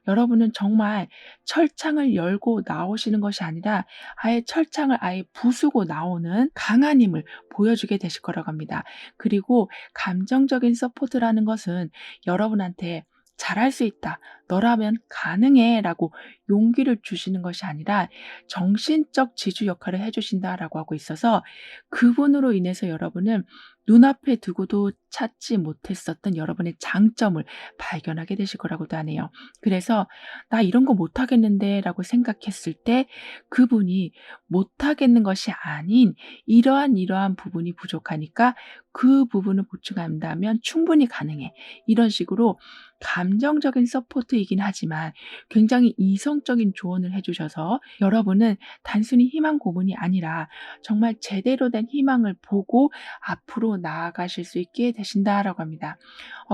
Speaker 1: 여러분은 정말 철창을 열고 나오시는 것이 아니라 아예 철창을 아예 부수고 나오는 강한 힘을 보여주게 되실 거라고 합니다. 그리고 감정적인 서포트라는 것은 여러분한테 "잘할 수 있다. 너라면 가능해."라고 용기를 주시는 것이 아니라 정신적 지주 역할을 해 주신다라고 하고 있어서 그분으로 인해서 여러분은 눈앞에 두고도 찾지 못했었던 여러분의 장점을 발견하게 되실 거라고도 하네요. 그래서 '나 이런 거 못하겠는데.'라고 생각했을 때 그분이 못하겠는 것이 아닌 이러한 부분이 부족하니까 그 부분을 보충한다면 충분히 가능해. 이런 식으로 감정적인 서포트이긴 하지만 굉장히 이성적인 조언을 해 주셔서 여러분은 단순히 희망 고문이 아니라 정말 제대로 된 희망을 보고 앞으로 나아가실 수 있게 되신다라고 합니다.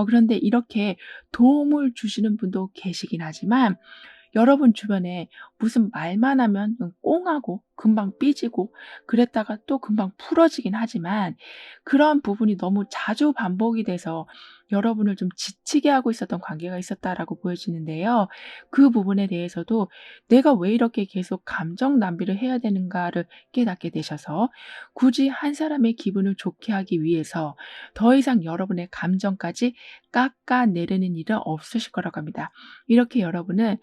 Speaker 1: 그런데 이렇게 도움을 주시는 분도 계시긴 하지만 여러분 주변에 무슨 말만 하면 꽁하고 금방 삐지고 그랬다가 또 금방 풀어지긴 하지만 그러한 부분이 너무 자주 반복이 돼서 여러분을 좀 지치게 하고 있었던 관계가 있었다라고 보여지는데요. 그 부분에 대해서도 '내가 왜 이렇게 계속 감정 낭비를 해야 되는가.'를 깨닫게 되셔서 굳이 한 사람의 기분을 좋게 하기 위해서 더 이상 여러분의 감정까지 깎아내리는 일은 없으실 거라고 합니다. 이렇게 여러분은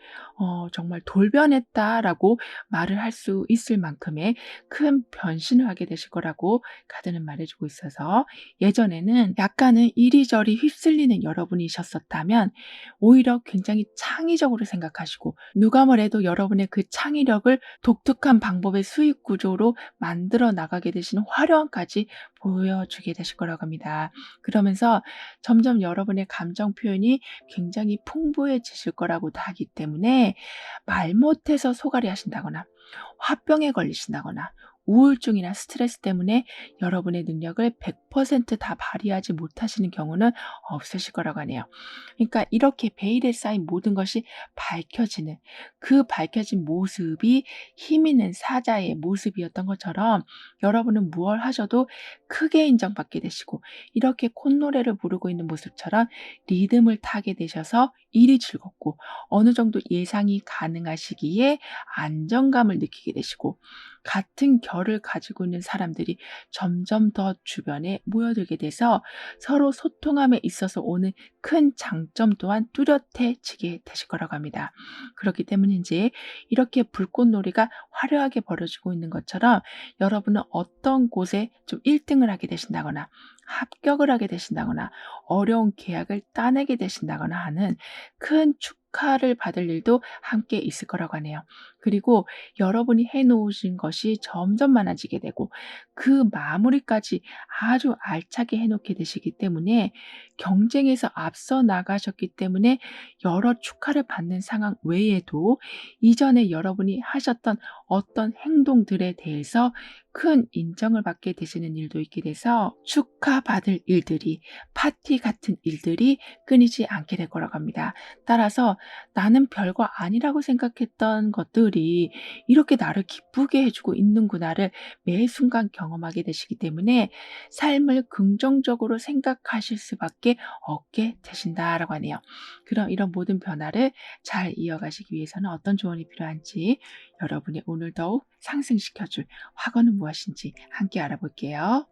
Speaker 1: 정말 "돌변했다."라고 말을 할 수 있을 만큼의 큰 변신을 하게 되실 거라고 카드는 말해 주고 있어서 예전에는 약간은 이리저리 휩쓸리는 여러분이셨었다면 오히려 굉장히 창의적으로 생각하시고 누가 뭐래도 여러분의 그 창의력을 독특한 방법의 수익 구조로 만들어 나가게 되시는 화려함까지 보여주게 되실 거라고 합니다. 그러면서 점점 여러분의 감정 표현이 굉장히 풍부해지실 거라고도 하기 때문에 말 못해서 소갈이 하신다거나 화병에 걸리신다거나 우울증이나 스트레스 때문에 여러분의 능력을 100%다 발휘하지 못하시는 경우는 없으실 거라고 하네요. 그러니까 이렇게 베일에 쌓인 모든 것이 밝혀지는 그 밝혀진 모습이 힘 있는 사자의 모습이었던 것처럼 여러분은 무얼 하셔도 크게 인정받게 되시고 이렇게 콧노래를 부르고 있는 모습처럼 리듬을 타게 되셔서 일이 즐겁고 어느 정도 예상이 가능하시기에 안정감을 느끼게 되시고 같은 결을 가지고 있는 사람들이 점점 더 주변에 모여들게 돼서 서로 소통함에 있어서 오는 큰 장점 또한 뚜렷해지게 되실 거라고 합니다. 그렇기 때문인지 이렇게 불꽃놀이가 화려하게 벌어지고 있는 것처럼 여러분은 어떤 곳에 좀 1등을 하게 되신다거나 합격을 하게 되신다거나 어려운 계약을 따내게 되신다거나 하는 큰 축하를 받을 일도 함께 있을 거라고 하네요. 그리고 여러분이 해 놓으신 것이 점점 많아지게 되고 그 마무리까지 아주 알차게 해 놓게 되시기 때문에 경쟁에서 앞서 나가셨기 때문에 여러 축하를 받는 상황 외에도 이전에 여러분이 하셨던 어떤 행동들에 대해서 큰 인정을 받게 되시는 일도 있게 돼서 축하받을 일들이 파티 같은 일들이 끊이지 않게 될 거라고 합니다. 따라서 나는 별거 아니라고 생각했던 것들이 이렇게 나를 기쁘게 해주고 있는구나를 매 순간 경험하게 되시기 때문에 삶을 긍정적으로 생각하실 수밖에 없게 되신다라고 하네요. 그럼 이런 모든 변화를 잘 이어가시기 위해서는 어떤 조언이 필요한지 여러분의 오늘 더욱 상승시켜줄 확언은 무엇인지 함께 알아볼게요.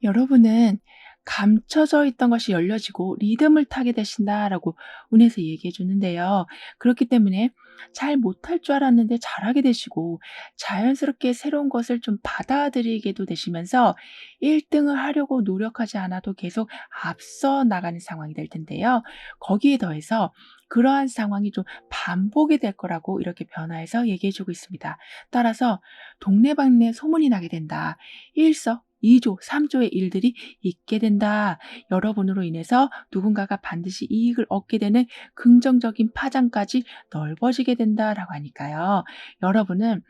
Speaker 1: 여러분은 감춰져 있던 것이 열려지고 리듬을 타게 되신다라고 운에서 얘기해 주는데요. 그렇기 때문에 잘 못할 줄 알았는데 잘하게 되시고 자연스럽게 새로운 것을 좀 받아들이게도 되시면서 1등을 하려고 노력하지 않아도 계속 앞서 나가는 상황이 될 텐데요. 거기에 더해서 그러한 상황이 좀 반복이 될 거라고 이렇게 변화해서 얘기해 주고 있습니다. 따라서 동네방네 소문이 나게 된다. 일석이조, 삼조의 일들이 있게 된다. 여러분으로 인해서 누군가가 반드시 이익을 얻게 되는 긍정적인 파장까지 넓어지게 된다라고 하니까요. 여러분은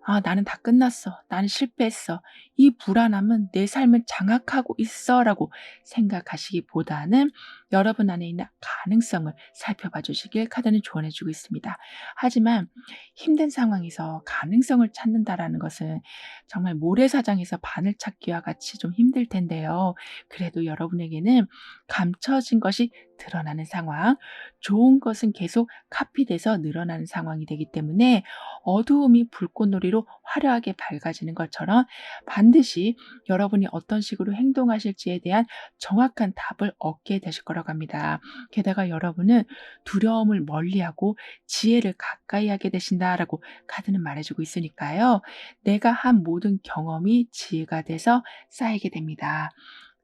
Speaker 1: '아 나는 다 끝났어. 나는 실패했어. 이 불안함은 내 삶을 장악하고 있어.'라고 생각하시기보다는 여러분 안에 있는 가능성을 살펴봐 주시길 카드는 조언해 주고 있습니다. 하지만 힘든 상황에서 가능성을 찾는다라는 것은 정말 모래사장에서 바늘 찾기와 같이 좀 힘들 텐데요. 그래도 여러분에게는 감춰진 것이 드러나는 상황, 좋은 것은 계속 카피돼서 늘어나는 상황이 되기 때문에 어두움이 불꽃놀이로 화려하게 밝아지는 것처럼 반드시 여러분이 어떤 식으로 행동하실지에 대한 정확한 답을 얻게 되실 거라고 합니다. 게다가 여러분은 두려움을 멀리하고 지혜를 가까이 하게 되신다라고 카드는 말해주고 있으니까요. 내가 한 모든 경험이 지혜가 돼서 쌓이게 됩니다.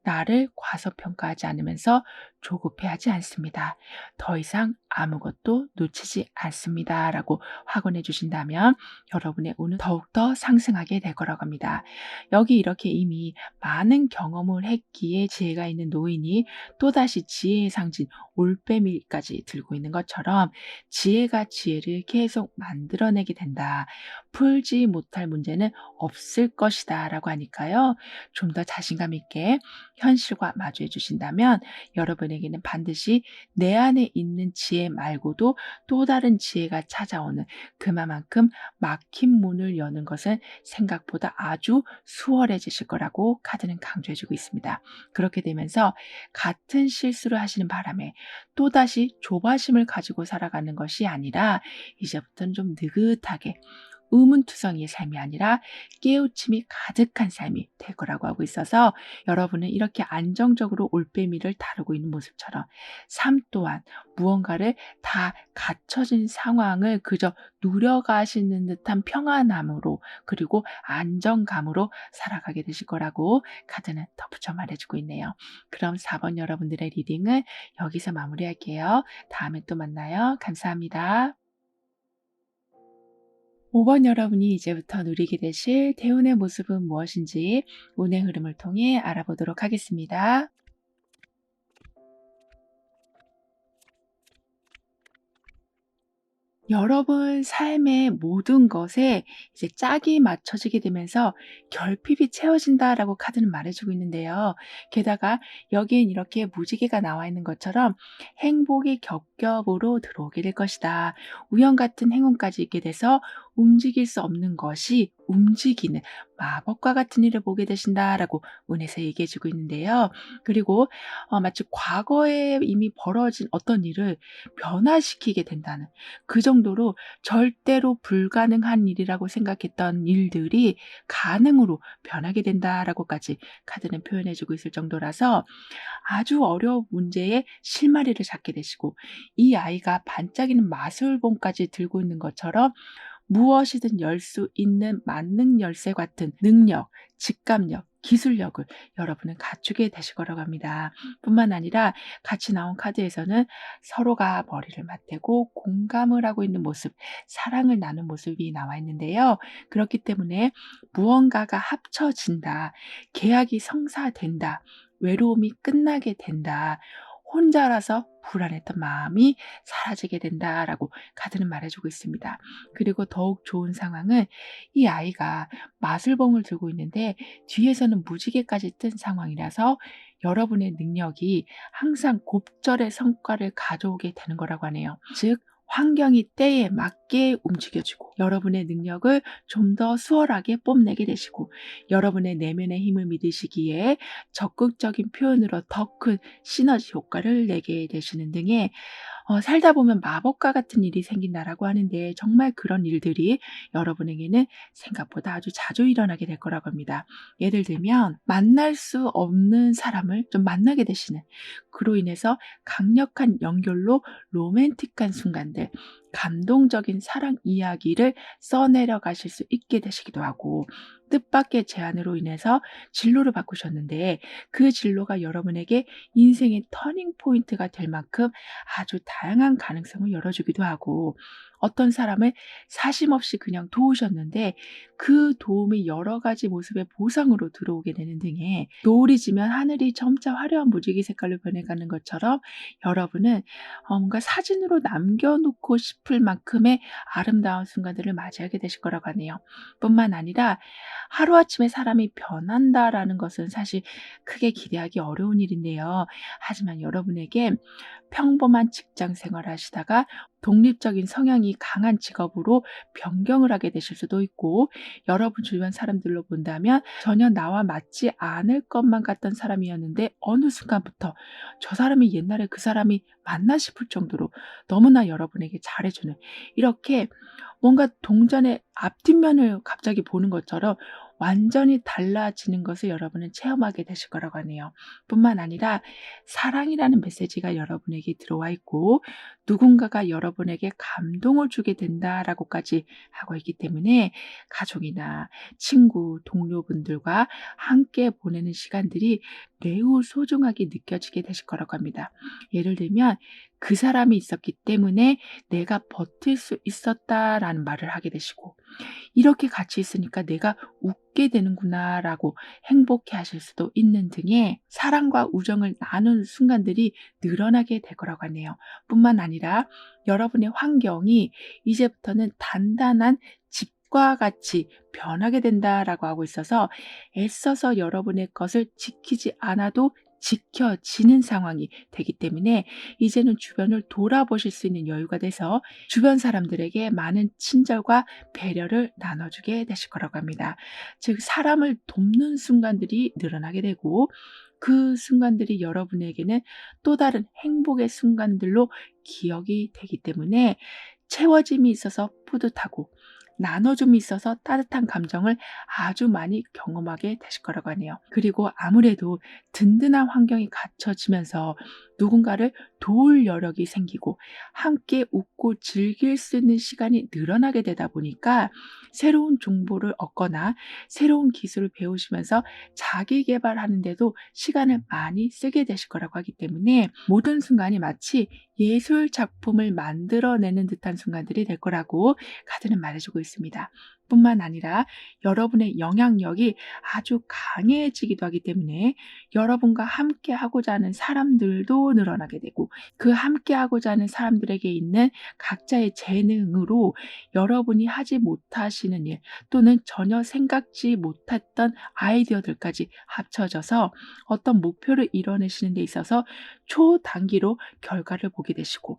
Speaker 1: 나를 과소평가하지 않으면서 조급해하지 않습니다. 더 이상 아무것도 놓치지 않습니다. 라고 확언해 주신다면 여러분의 운은 더욱더 상승하게 될 거라고 합니다. 여기 이렇게 이미 많은 경험을 했기에 지혜가 있는 노인이 또다시 지혜의 상징 올빼미까지 들고 있는 것처럼 지혜가 지혜를 계속 만들어내게 된다. 풀지 못할 문제는 없을 것이다. 라고 하니까요. 좀 더 자신감 있게 현실과 마주해 주신다면 여러분에게는 반드시 내 안에 있는 지혜 말고도 또 다른 지혜가 찾아오는 그만큼 막힌 문을 여는 것은 생각보다 아주 수월해지실 거라고 카드는 강조해 주고 있습니다. 그렇게 되면서 같은 실수를 하시는 바람에 또다시 조바심을 가지고 살아가는 것이 아니라 이제부터는 좀 느긋하게 의문투성이의 삶이 아니라 깨우침이 가득한 삶이 될 거라고 하고 있어서 여러분은 이렇게 안정적으로 올빼미를 다루고 있는 모습처럼 삶 또한 무언가를 다 갖춰진 상황을 그저 누려가시는 듯한 평안함으로 그리고 안정감으로 살아가게 되실 거라고 카드는 덧붙여 말해주고 있네요. 그럼 4번 여러분들의 리딩을 여기서 마무리할게요. 다음에 또 만나요. 감사합니다. 5번 여러분이 이제부터 누리게 되실 대운의 모습은 무엇인지 운의 흐름을 통해 알아보도록 하겠습니다. 여러분 삶의 모든 것에 이제 짝이 맞춰지게 되면서 결핍이 채워진다라고 카드는 말해주고 있는데요. 게다가 여기엔 이렇게 무지개가 나와 있는 것처럼 행복이 겹겹으로 들어오게 될 것이다. 우연 같은 행운까지 있게 돼서 움직일 수 없는 것이 움직이는 마법과 같은 일을 보게 되신다라고 운에서 얘기해주고 있는데요. 그리고 마치 과거에 이미 벌어진 어떤 일을 변화시키게 된다는 그 정도로 절대로 불가능한 일이라고 생각했던 일들이 가능으로 변하게 된다라고까지 카드는 표현해 주고 있을 정도라서 아주 어려운 문제에 실마리를 잡게 되시고 이 아이가 반짝이는 마술봉까지 들고 있는 것처럼 무엇이든 열 수 있는 만능 열쇠 같은 능력, 직감력, 기술력을 여러분은 갖추게 되실 거라고 합니다. 뿐만 아니라 같이 나온 카드에서는 서로가 머리를 맞대고 공감을 하고 있는 모습, 사랑을 나눈 모습이 나와 있는데요. 그렇기 때문에 무언가가 합쳐진다, 계약이 성사된다, 외로움이 끝나게 된다, 혼자라서 불안했던 마음이 사라지게 된다라고 카드는 말해주고 있습니다. 그리고 더욱 좋은 상황은 이 아이가 마술봉을 들고 있는데 뒤에서는 무지개까지 뜬 상황이라서 여러분의 능력이 항상 곱절의 성과를 가져오게 되는 거라고 하네요. 즉 환경이 때에 맞게 움직여주고 여러분의 능력을 좀 더 수월하게 뽐내게 되시고 여러분의 내면의 힘을 믿으시기에 적극적인 표현으로 더 큰 시너지 효과를 내게 되시는 등의 살다 보면 마법과 같은 일이 생긴다라고 하는데 정말 그런 일들이 여러분에게는 생각보다 아주 자주 일어나게 될 거라고 합니다. 예를 들면 만날 수 없는 사람을 좀 만나게 되시는 그로 인해서 강력한 연결로 로맨틱한 순간들 감동적인 사랑 이야기를 써내려 가실 수 있게 되시기도 하고 뜻밖의 제안으로 인해서 진로를 바꾸셨는데 그 진로가 여러분에게 인생의 터닝 포인트가 될 만큼 아주 다양한 가능성을 열어주기도 하고 어떤 사람을 사심없이 그냥 도우셨는데 그 도움이 여러 가지 모습의 보상으로 들어오게 되는 등의 노을이 지면 하늘이 점차 화려한 무지개 색깔로 변해가는 것처럼 여러분은 뭔가 사진으로 남겨놓고 싶을 만큼의 아름다운 순간들을 맞이하게 되실 거라고 하네요. 뿐만 아니라 하루아침에 사람이 변한다라는 것은 사실 크게 기대하기 어려운 일인데요. 하지만 여러분에게 평범한 직장 생활을 하시다가 독립적인 성향이 강한 직업으로 변경을 하게 되실 수도 있고 여러분 주변 사람들로 본다면 전혀 나와 맞지 않을 것만 같던 사람이었는데 어느 순간부터 저 사람이 옛날에 그 사람이 맞나 싶을 정도로 너무나 여러분에게 잘해주는 이렇게 뭔가 동전의 앞뒷면을 갑자기 보는 것처럼 완전히 달라지는 것을 여러분은 체험하게 되실 거라고 하네요. 뿐만 아니라 사랑이라는 메시지가 여러분에게 들어와 있고 누군가가 여러분에게 감동을 주게 된다라고까지 하고 있기 때문에 가족이나 친구, 동료분들과 함께 보내는 시간들이 매우 소중하게 느껴지게 되실 거라고 합니다. 예를 들면 그 사람이 있었기 때문에 내가 버틸 수 있었다라는 말을 하게 되시고 이렇게 같이 있으니까 내가 웃게 되는구나라고 행복해 하실 수도 있는 등의 사랑과 우정을 나눈 순간들이 늘어나게 될 거라고 하네요. 뿐만 아니라 여러분의 환경이 이제부터는 단단한 집과 같이 변하게 된다라고 하고 있어서 애써서 여러분의 것을 지키지 않아도 지켜지는 상황이 되기 때문에 이제는 주변을 돌아보실 수 있는 여유가 돼서 주변 사람들에게 많은 친절과 배려를 나눠주게 되실 거라고 합니다. 즉 사람을 돕는 순간들이 늘어나게 되고 그 순간들이 여러분에게는 또 다른 행복의 순간들로 기억이 되기 때문에 채워짐이 있어서 뿌듯하고 나눠줌이 있어서 따뜻한 감정을 아주 많이 경험하게 되실 거라고 하네요. 그리고 아무래도 든든한 환경이 갖춰지면서 누군가를 도울 여력이 생기고 함께 웃고 즐길 수 있는 시간이 늘어나게 되다 보니까 새로운 정보를 얻거나 새로운 기술을 배우시면서 자기 개발하는 데도 시간을 많이 쓰게 되실 거라고 하기 때문에 모든 순간이 마치 예술 작품을 만들어내는 듯한 순간들이 될 거라고 카드는 말해주고 있습니다. 뿐만 아니라 여러분의 영향력이 아주 강해지기도 하기 때문에 여러분과 함께 하고자 하는 사람들도 늘어나게 되고 그 함께 하고자 하는 사람들에게 있는 각자의 재능으로 여러분이 하지 못하시는 일 또는 전혀 생각지 못했던 아이디어들까지 합쳐져서 어떤 목표를 이뤄내시는 데 있어서 초단기로 결과를 보게 되시고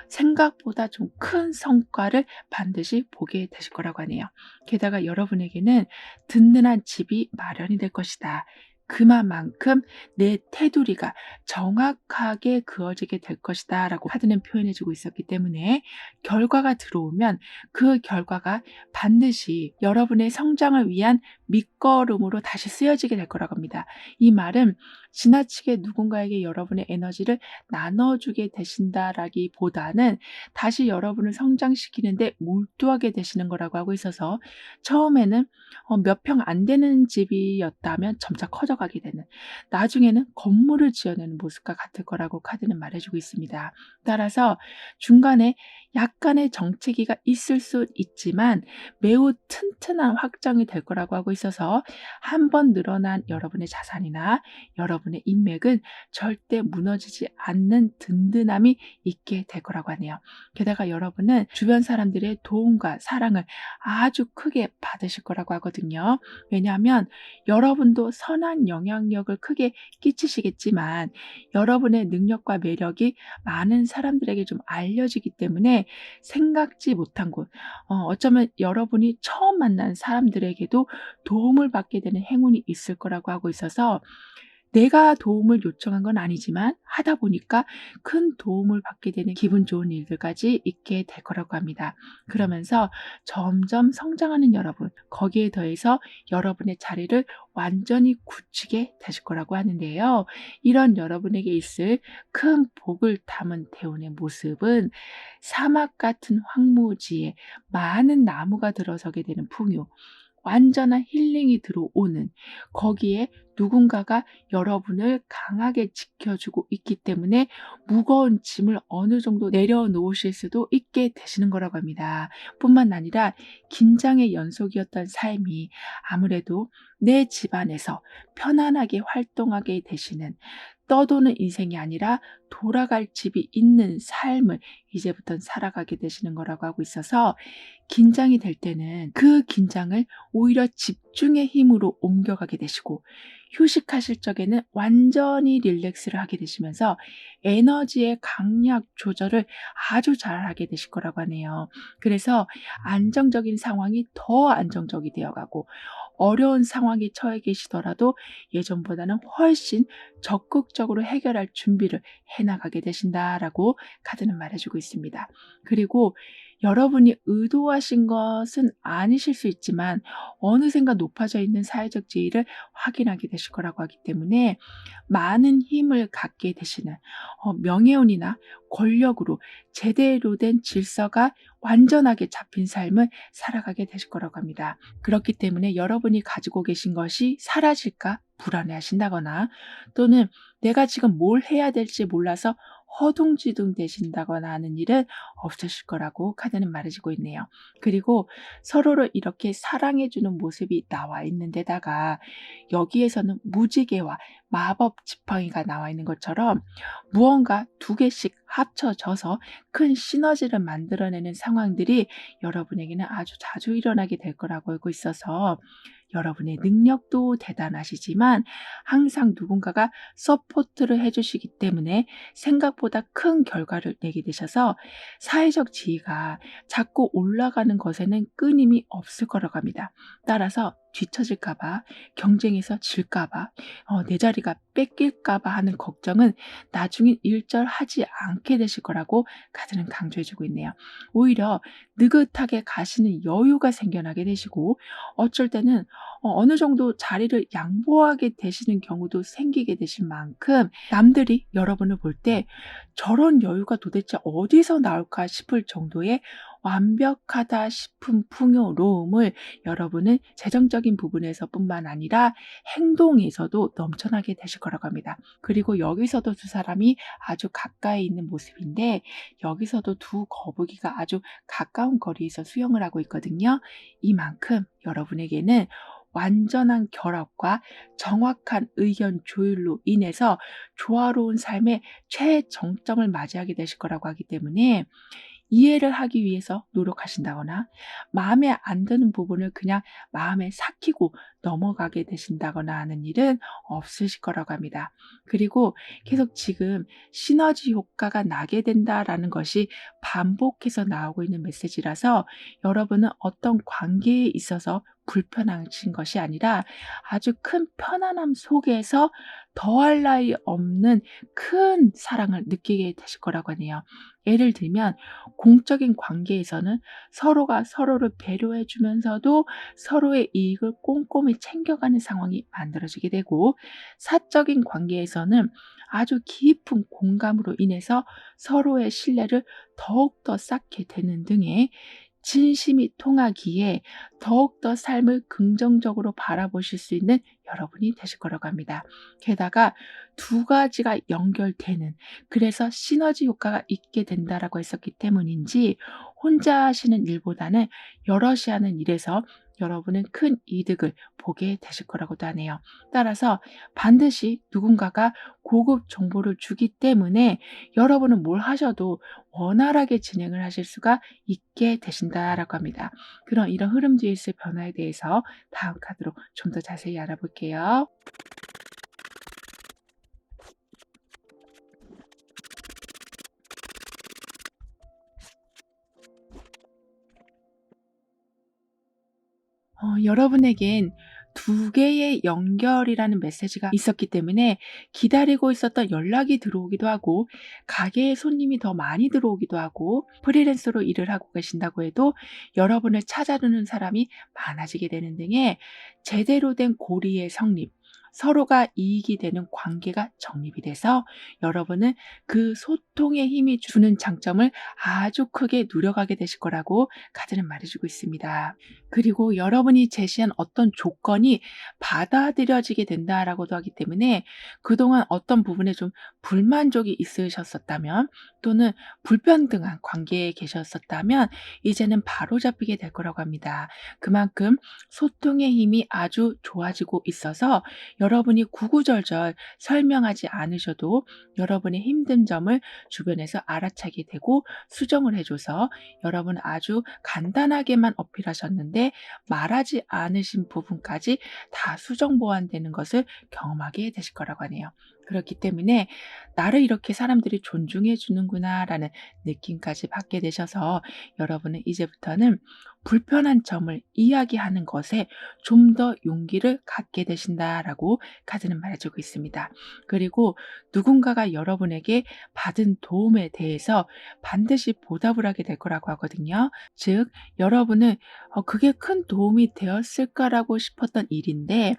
Speaker 1: 생각보다 좀 큰 성과를 반드시 보게 되실 거라고 하네요. 게다가 여러분에게는 든든한 집이 마련이 될 것이다. 그만큼 내 테두리가 정확하게 그어지게 될 것이다 라고 카드는 표현해 주고 있었기 때문에 결과가 들어오면 그 결과가 반드시 여러분의 성장을 위한 밑거름으로 다시 쓰여지게 될 거라고 합니다. 이 말은 지나치게 누군가에게 여러분의 에너지를 나눠주게 되신다라기보다는 다시 여러분을 성장시키는데 몰두하게 되시는 거라고 하고 있어서 처음에는 몇 평 안 되는 집이었다면 점차 커져가게 되는 나중에는 건물을 지어내는 모습과 같을 거라고 카드는 말해주고 있습니다. 따라서 중간에 약간의 정체기가 있을 수 있지만 매우 튼튼한 확장이 될 거라고 하고 있어서 한 번 늘어난 여러분의 자산이나 여러분의 인맥은 절대 무너지지 않는 든든함이 있게 될 거라고 하네요. 게다가 여러분은 주변 사람들의 도움과 사랑을 아주 크게 받으실 거라고 하거든요. 왜냐하면 여러분도 선한 영향력을 크게 끼치시겠지만 여러분의 능력과 매력이 많은 사람들에게 좀 알려지기 때문에 생각지 못한 곳, 어쩌면 여러분이 처음 만난 사람들에게도 도움을 받게 되는 행운이 있을 거라고 하고 있어서 내가 도움을 요청한 건 아니지만 하다 보니까 큰 도움을 받게 되는 기분 좋은 일들까지 있게 될 거라고 합니다. 그러면서 점점 성장하는 여러분, 거기에 더해서 여러분의 자리를 완전히 굳히게 되실 거라고 하는데요. 이런 여러분에게 있을 큰 복을 담은 대운의 모습은 사막 같은 황무지에 많은 나무가 들어서게 되는 풍요, 완전한 힐링이 들어오는 거기에 누군가가 여러분을 강하게 지켜주고 있기 때문에 무거운 짐을 어느 정도 내려놓으실 수도 있게 되시는 거라고 합니다. 뿐만 아니라 긴장의 연속이었던 삶이 아무래도 내 집안에서 편안하게 활동하게 되시는 떠도는 인생이 아니라 돌아갈 집이 있는 삶을 이제부터 살아가게 되시는 거라고 하고 있어서 긴장이 될 때는 그 긴장을 오히려 집중의 힘으로 옮겨가게 되시고 휴식하실 적에는 완전히 릴렉스를 하게 되시면서 에너지의 강약 조절을 아주 잘하게 되실 거라고 하네요. 그래서 안정적인 상황이 더 안정적이 되어가고 어려운 상황에 처해 계시더라도 예전보다는 훨씬 적극적으로 해결할 준비를 해나가게 되신다라고 카드는 말해주고 있습니다. 그리고 여러분이 의도하신 것은 아니실 수 있지만 어느샌가 높아져 있는 사회적 지위를 확인하게 되실 거라고 하기 때문에 많은 힘을 갖게 되시는 명예운이나 권력으로 제대로 된 질서가 완전하게 잡힌 삶을 살아가게 되실 거라고 합니다. 그렇기 때문에 여러분이 가지고 계신 것이 사라질까 불안해 하신다거나 또는 내가 지금 뭘 해야 될지 몰라서 허둥지둥 되신다거나 하는 일은 없으실 거라고 카드는 말해주고 있네요. 그리고 서로를 이렇게 사랑해주는 모습이 나와 있는 데다가 여기에서는 무지개와 마법 지팡이가 나와 있는 것처럼 무언가 두 개씩 합쳐져서 큰 시너지를 만들어내는 상황들이 여러분에게는 아주 자주 일어나게 될 거라고 알고 있어서 여러분의 능력도 대단하시지만 항상 누군가가 서포트를 해주시기 때문에 생각보다 큰 결과를 내게 되셔서 사회적 지위가 자꾸 올라가는 것에는 끊임이 없을 거라고 합니다. 따라서 뒤처질까 봐, 경쟁에서 질까 봐, 내 자리가 뺏길까 봐 하는 걱정은 나중엔 일절하지 않게 되실 거라고 카드는 강조해 주고 있네요. 오히려 느긋하게 가시는 여유가 생겨나게 되시고, 어쩔 때는 어느 정도 자리를 양보하게 되시는 경우도 생기게 되실 만큼, 남들이 여러분을 볼 때 '저런 여유가 도대체 어디서 나올까?' 싶을 정도의 완벽하다 싶은 풍요로움을 여러분은 재정적인 부분에서뿐만 아니라 행동에서도 넘쳐나게 되실 거라고 합니다. 그리고 여기서도 두 사람이 아주 가까이 있는 모습인데, 여기서도 두 거북이가 아주 가까운 거리에서 수영을 하고 있거든요. 이만큼 여러분에게는 완전한 결합과 정확한 의견 조율로 인해서 조화로운 삶의 최정점을 맞이하게 되실 거라고 하기 때문에, 이해를 하기 위해서 노력하신다거나 마음에 안 드는 부분을 그냥 마음에 삭히고 넘어가게 되신다거나 하는 일은 없으실 거라고 합니다. 그리고 계속 지금 시너지 효과가 나게 된다라는 것이 반복해서 나오고 있는 메시지라서, 여러분은 어떤 관계에 있어서 불편하신 것이 아니라 아주 큰 편안함 속에서 더할 나위 없는 큰 사랑을 느끼게 되실 거라고 하네요. 예를 들면 공적인 관계에서는 서로가 서로를 배려해 주면서도 서로의 이익을 꼼꼼히 챙겨가는 상황이 만들어지게 되고, 사적인 관계에서는 아주 깊은 공감으로 인해서 서로의 신뢰를 더욱더 쌓게 되는 등의 진심이 통하기에 더욱더 삶을 긍정적으로 바라보실 수 있는 여러분이 되실 거라고 합니다. 게다가 두 가지가 연결되는, 그래서 시너지 효과가 있게 된다라고 했었기 때문인지, 혼자 하시는 일보다는 여럿이 하는 일에서 여러분은 큰 이득을 보게 되실 거라고도 하네요. 따라서 반드시 누군가가 고급 정보를 주기 때문에 여러분은 뭘 하셔도 원활하게 진행을 하실 수가 있게 되신다라고 합니다. 그런 이런 흐름 뒤에 있을 변화에 대해서 다음 카드로 좀 더 자세히 알아볼게요. 여러분에겐 두 개의 연결이라는 메시지가 있었기 때문에 기다리고 있었던 연락이 들어오기도 하고, 가게에 손님이 더 많이 들어오기도 하고, 프리랜서로 일을 하고 계신다고 해도 여러분을 찾아주는 사람이 많아지게 되는 등의 제대로 된 고리의 성립, 서로가 이익이 되는 관계가 정립이 돼서 여러분은 그 소통의 힘이 주는 장점을 아주 크게 누려가게 되실 거라고 카드는 말해주고 있습니다. 그리고 여러분이 제시한 어떤 조건이 받아들여지게 된다라고도 하기 때문에, 그동안 어떤 부분에 좀 불만족이 있으셨었다면, 또는 불평등한 관계에 계셨었다면 이제는 바로잡히게 될 거라고 합니다. 그만큼 소통의 힘이 아주 좋아지고 있어서 여러분이 구구절절 설명하지 않으셔도 여러분의 힘든 점을 주변에서 알아차게 되고 수정을 해줘서, 여러분 아주 간단하게만 어필하셨는데 말하지 않으신 부분까지 다 수정 보완되는 것을 경험하게 되실 거라고 하네요. 그렇기 때문에 나를 이렇게 사람들이 존중해 주는구나라는 느낌까지 받게 되셔서, 여러분은 이제부터는 불편한 점을 이야기하는 것에 좀 더 용기를 갖게 되신다라고 카드는 말해주고 있습니다. 그리고 누군가가 여러분에게 받은 도움에 대해서 반드시 보답을 하게 될 거라고 하거든요. 즉, 여러분은 그게 큰 도움이 되었을까라고 싶었던 일인데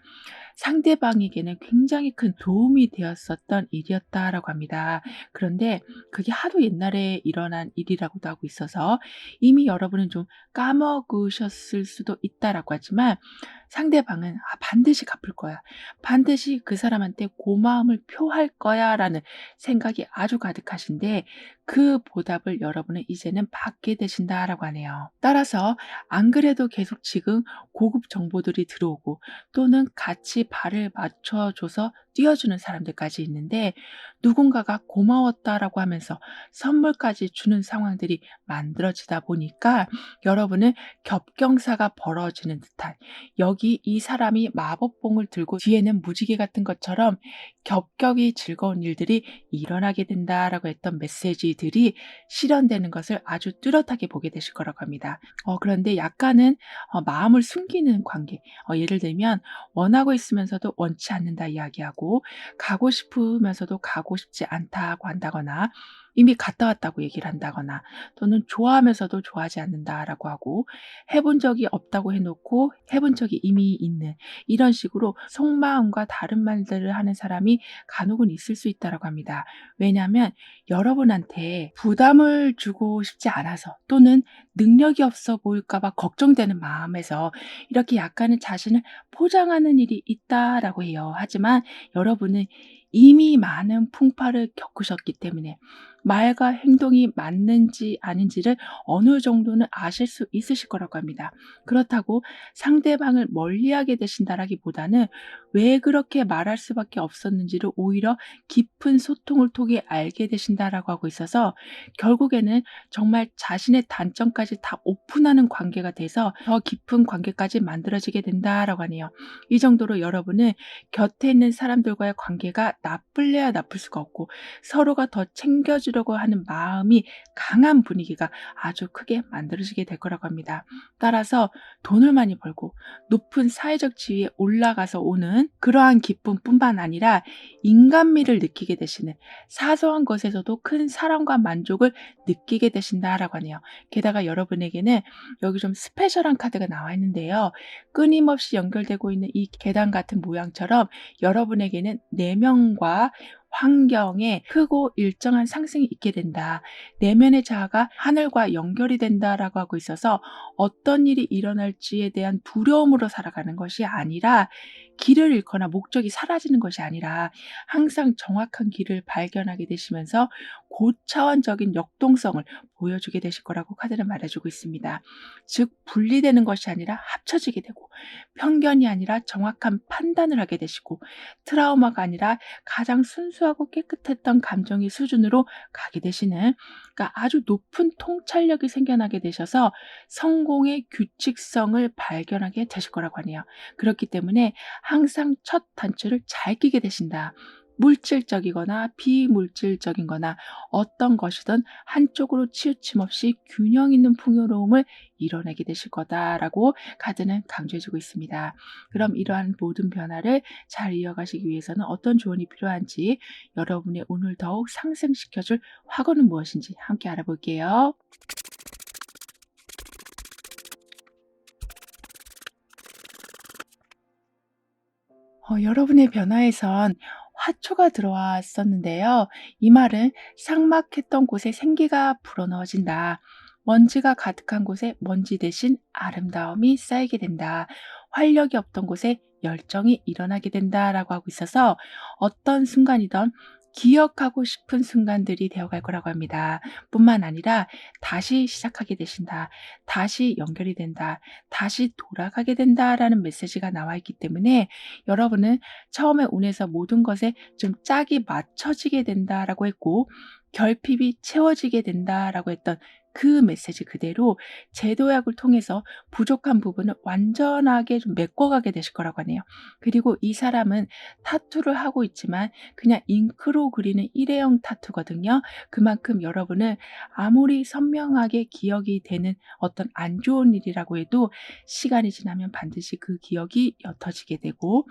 Speaker 1: 상대방에게는 굉장히 큰 도움이 되었었던 일이었다라고 합니다. 그런데 그게 하도 옛날에 일어난 일이라고도 하고 있어서 이미 여러분은 좀 까먹으셨을 수도 있다라고 하지만, 상대방은 반드시 갚을 거야, 반드시 그 사람한테 고마움을 표할 거야라는 생각이 아주 가득하신데, 그 보답을 여러분은 이제는 받게 되신다라고 하네요. 따라서 안 그래도 계속 지금 고급 정보들이 들어오고, 또는 같이 발을 맞춰줘서 띄워주는 사람들까지 있는데 누군가가 고마웠다라고 하면서 선물까지 주는 상황들이 만들어지다 보니까 여러분은 겹경사가 벌어지는 듯한 여기 이 사람이 마법봉을 들고 뒤에는 무지개 같은 것처럼 겹겹이 즐거운 일들이 일어나게 된다라고 했던 메시지들이 실현되는 것을 아주 뚜렷하게 보게 되실 거라고 합니다. 그런데 약간은 마음을 숨기는 관계, 예를 들면 원하고 있으면서도 원치 않는다 이야기하고 가고 싶으면서도 가고 싶지 않다고 한다거나 이미 갔다 왔다고 얘기를 한다거나 또는 좋아하면서도 좋아하지 않는다라고 하고 해본 적이 없다고 해놓고 해본 적이 이미 있는 이런 식으로 속마음과 다른 말들을 하는 사람이 간혹은 있을 수 있다라고 합니다. 왜냐하면 여러분한테 부담을 주고 싶지 않아서 또는 능력이 없어 보일까 봐 걱정되는 마음에서 이렇게 약간은 자신을 포장하는 일이 있다라고 해요. 하지만 여러분은 이미 많은 풍파를 겪으셨기 때문에 말과 행동이 맞는지 아닌지를 어느 정도는 아실 수 있으실 거라고 합니다. 그렇다고 상대방을 멀리하게 되신다라기보다는 왜 그렇게 말할 수밖에 없었는지를 오히려 깊은 소통을 통해 알게 되신다라고 하고 있어서 결국에는 정말 자신의 단점까지 다 오픈하는 관계가 돼서 더 깊은 관계까지 만들어지게 된다라고 하네요. 이 정도로 여러분은 곁에 있는 사람들과의 관계가 나쁠래야 나쁠 수가 없고 서로가 더 챙겨주려고 하는 마음이 강한 분위기가 아주 크게 만들어지게 될 거라고 합니다. 따라서 돈을 많이 벌고 높은 사회적 지위에 올라가서 오는 그러한 기쁨뿐만 아니라 인간미를 느끼게 되시는 사소한 것에서도 큰 사랑과 만족을 느끼게 되신다라고 하네요. 게다가 여러분에게는 여기 좀 스페셜한 카드가 나와 있는데요. 끊임없이 연결되고 있는 이 계단 같은 모양처럼 여러분에게는 내면과 환경에 크고 일정한 상승이 있게 된다. 내면의 자아가 하늘과 연결이 된다라고 하고 있어서 어떤 일이 일어날지에 대한 두려움으로 살아가는 것이 아니라 길을 잃거나 목적이 사라지는 것이 아니라 항상 정확한 길을 발견하게 되시면서 고차원적인 역동성을 보여주게 되실 거라고 카드는 말해주고 있습니다. 즉 분리되는 것이 아니라 합쳐지게 되고 편견이 아니라 정확한 판단을 하게 되시고 트라우마가 아니라 가장 순수하고 깨끗했던 감정의 수준으로 가게 되시는 그러니까 아주 높은 통찰력이 생겨나게 되셔서 성공의 규칙성을 발견하게 되실 거라고 하네요. 그렇기 때문에 항상 첫 단추를 잘 끼게 되신다. 물질적이거나 비물질적인 거나 어떤 것이든 한쪽으로 치우침 없이 균형 있는 풍요로움을 이뤄내게 되실 거다라고 카드는 강조해 주고 있습니다. 그럼 이러한 모든 변화를 잘 이어가시기 위해서는 어떤 조언이 필요한지 여러분의 운을 더욱 상승시켜줄 화거는 무엇인지 함께 알아볼게요. 여러분의 변화에선 화초가 들어왔었는데요. 이 말은 삭막했던 곳에 생기가 불어넣어진다. 먼지가 가득한 곳에 먼지 대신 아름다움이 쌓이게 된다. 활력이 없던 곳에 열정이 일어나게 된다라고 하고 있어서 어떤 순간이든 기억하고 싶은 순간들이 되어갈 거라고 합니다. 뿐만 아니라 다시 시작하게 되신다. 다시 연결이 된다. 다시 돌아가게 된다라는 메시지가 나와 있기 때문에 여러분은 처음에 운에서 모든 것에 좀 짝이 맞춰지게 된다라고 했고 결핍이 채워지게 된다라고 했던 그 메시지 그대로 제도약을 통해서 부족한 부분을 완전하게 좀 메꿔가게 되실 거라고 하네요. 그리고 이 사람은 타투를 하고 있지만 그냥 잉크로 그리는 일회용 타투거든요. 그만큼 여러분은 아무리 선명하게 기억이 되는 어떤 안 좋은 일이라고 해도 시간이 지나면 반드시 그 기억이 옅어지게 되고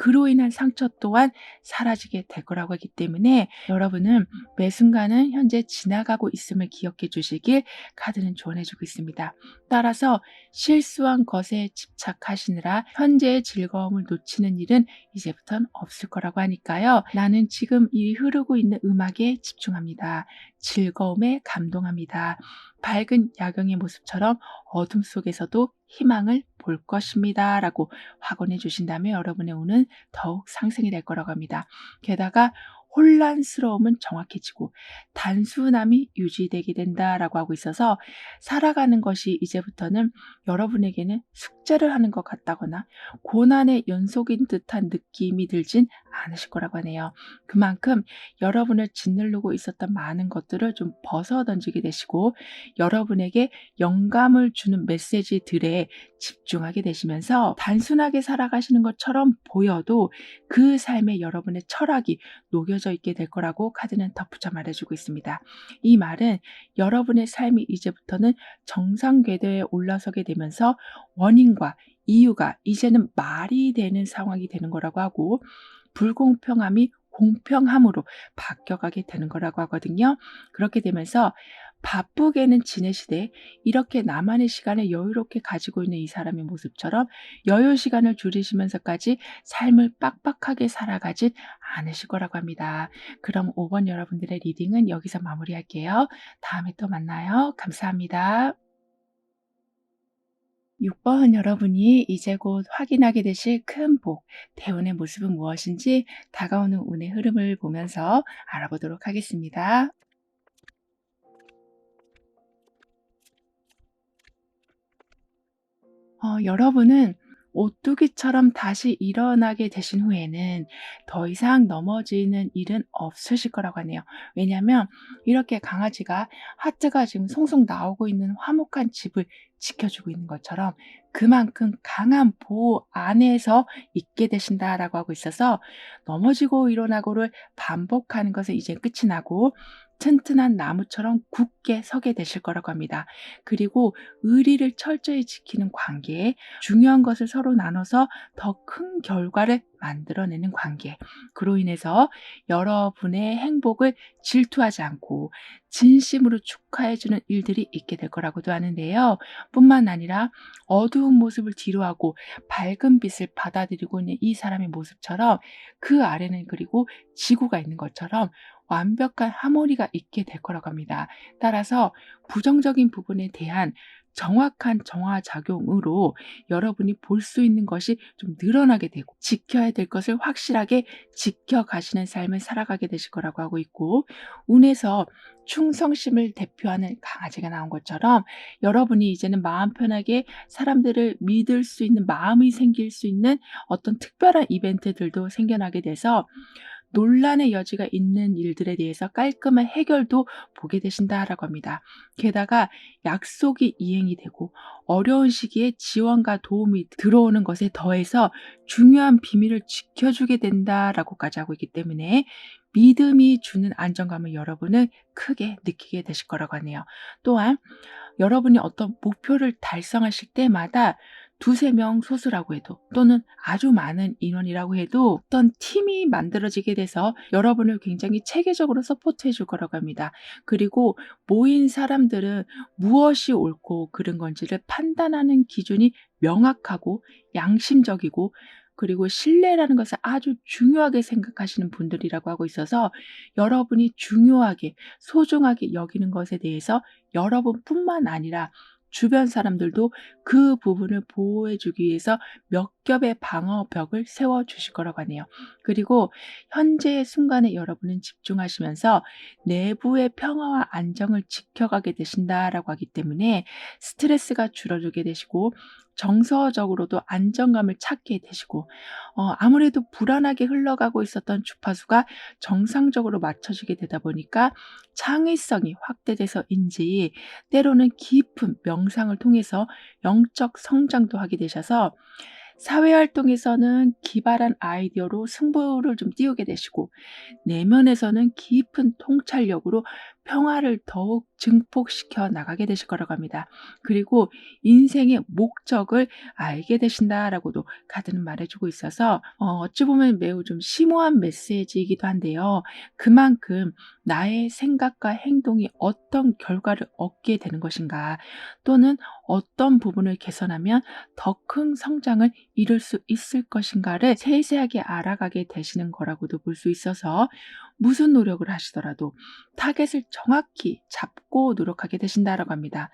Speaker 1: 그로 인한 상처 또한 사라지게 될 거라고 하기 때문에 여러분은 매 순간은 현재 지나가고 있음을 기억해 주시길 카드는 조언해 주고 있습니다. 따라서 실수한 것에 집착하시느라 현재의 즐거움을 놓치는 일은 이제부터는 없을 거라고 하니까요. 나는 지금 이 흐르고 있는 음악에 집중합니다. 즐거움에 감동합니다. 밝은 야경의 모습처럼 어둠 속에서도 희망을 볼 것입니다. 라고 확언해 주신다면 여러분의 운은 더욱 상승이 될 거라고 합니다. 게다가 혼란스러움은 정확해지고 단순함이 유지되게 된다라고 하고 있어서 살아가는 것이 이제부터는 여러분에게는 숙제를 하는 것 같다거나 고난의 연속인 듯한 느낌이 들진 않으실 거라고 하네요. 그만큼 여러분을 짓누르고 있었던 많은 것들을 좀 벗어던지게 되시고 여러분에게 영감을 주는 메시지들에 집중하게 되시면서 단순하게 살아가시는 것처럼 보여도 그 삶에 여러분의 철학이 녹여져 있게 될 거라고 카드는 덧붙여 말해주고 있습니다. 이 말은 여러분의 삶이 이제부터는 정상 궤도에 올라서게 되면서 원인과 이유가 이제는 말이 되는 상황이 되는 거라고 하고 불공평함이 공평함으로 바뀌어가게 되는 거라고 하거든요. 그렇게 되면서 바쁘게는 지내시되 이렇게 나만의 시간을 여유롭게 가지고 있는 이 사람의 모습처럼 여유 시간을 줄이시면서까지 삶을 빡빡하게 살아가진 않으실 거라고 합니다. 그럼 5번 여러분들의 리딩은 여기서 마무리할게요. 다음에 또 만나요. 감사합니다. 6번 여러분이 이제 곧 확인하게 되실 큰 복, 대운의 모습은 무엇인지 다가오는 운의 흐름을 보면서 알아보도록 하겠습니다. 여러분은 오뚜기처럼 다시 일어나게 되신 후에는 더 이상 넘어지는 일은 없으실 거라고 하네요. 왜냐하면 이렇게 강아지가 하트가 지금 송송 나오고 있는 화목한 집을 지켜주고 있는 것처럼 그만큼 강한 보호 안에서 있게 되신다라고 하고 있어서 넘어지고 일어나고를 반복하는 것은 이제 끝이 나고 튼튼한 나무처럼 굳게 서게 되실 거라고 합니다. 그리고 의리를 철저히 지키는 관계, 중요한 것을 서로 나눠서 더 큰 결과를 만들어내는 관계. 그로 인해서 여러분의 행복을 질투하지 않고 진심으로 축하해주는 일들이 있게 될 거라고도 하는데요. 뿐만 아니라 어두운 모습을 뒤로하고 밝은 빛을 받아들이고 있는 이 사람의 모습처럼 그 아래는 그리고 지구가 있는 것처럼 완벽한 하모니가 있게 될 거라고 합니다. 따라서 부정적인 부분에 대한 정확한 정화작용으로 여러분이 볼 수 있는 것이 좀 늘어나게 되고 지켜야 될 것을 확실하게 지켜가시는 삶을 살아가게 되실 거라고 하고 있고 운에서 충성심을 대표하는 강아지가 나온 것처럼 여러분이 이제는 마음 편하게 사람들을 믿을 수 있는 마음이 생길 수 있는 어떤 특별한 이벤트들도 생겨나게 돼서 논란의 여지가 있는 일들에 대해서 깔끔한 해결도 보게 되신다라고 합니다. 게다가 약속이 이행이 되고 어려운 시기에 지원과 도움이 들어오는 것에 더해서 중요한 비밀을 지켜주게 된다라고까지 하고 있기 때문에 믿음이 주는 안정감을 여러분은 크게 느끼게 되실 거라고 하네요. 또한 여러분이 어떤 목표를 달성하실 때마다 두세 명 소수라고 해도 또는 아주 많은 인원이라고 해도 어떤 팀이 만들어지게 돼서 여러분을 굉장히 체계적으로 서포트해 줄 거라고 합니다. 그리고 모인 사람들은 무엇이 옳고 그른 건지를 판단하는 기준이 명확하고 양심적이고 그리고 신뢰라는 것을 아주 중요하게 생각하시는 분들이라고 하고 있어서 여러분이 중요하게 소중하게 여기는 것에 대해서 여러분뿐만 아니라 주변 사람들도 그 부분을 보호해 주기 위해서 몇 겹의 방어벽을 세워 주실 거라고 하네요. 그리고 현재의 순간에 여러분은 집중하시면서 내부의 평화와 안정을 지켜가게 되신다라고 하기 때문에 스트레스가 줄어들게 되시고 정서적으로도 안정감을 찾게 되시고 아무래도 불안하게 흘러가고 있었던 주파수가 정상적으로 맞춰지게 되다 보니까 창의성이 확대돼서인지 때로는 깊은 명상을 통해서 영적 성장도 하게 되셔서 사회활동에서는 기발한 아이디어로 승부를 좀 띄우게 되시고 내면에서는 깊은 통찰력으로 평화를 더욱 증폭시켜 나가게 되실 거라고 합니다. 그리고 인생의 목적을 알게 되신다라고도 카드는 말해주고 있어서 어찌 보면 매우 좀 심오한 메시지이기도 한데요. 그만큼 나의 생각과 행동이 어떤 결과를 얻게 되는 것인가 또는 어떤 부분을 개선하면 더 큰 성장을 이룰 수 있을 것인가를 세세하게 알아가게 되시는 거라고도 볼 수 있어서 무슨 노력을 하시더라도 타겟을 정확히 잡고 노력하게 되신다라고 합니다.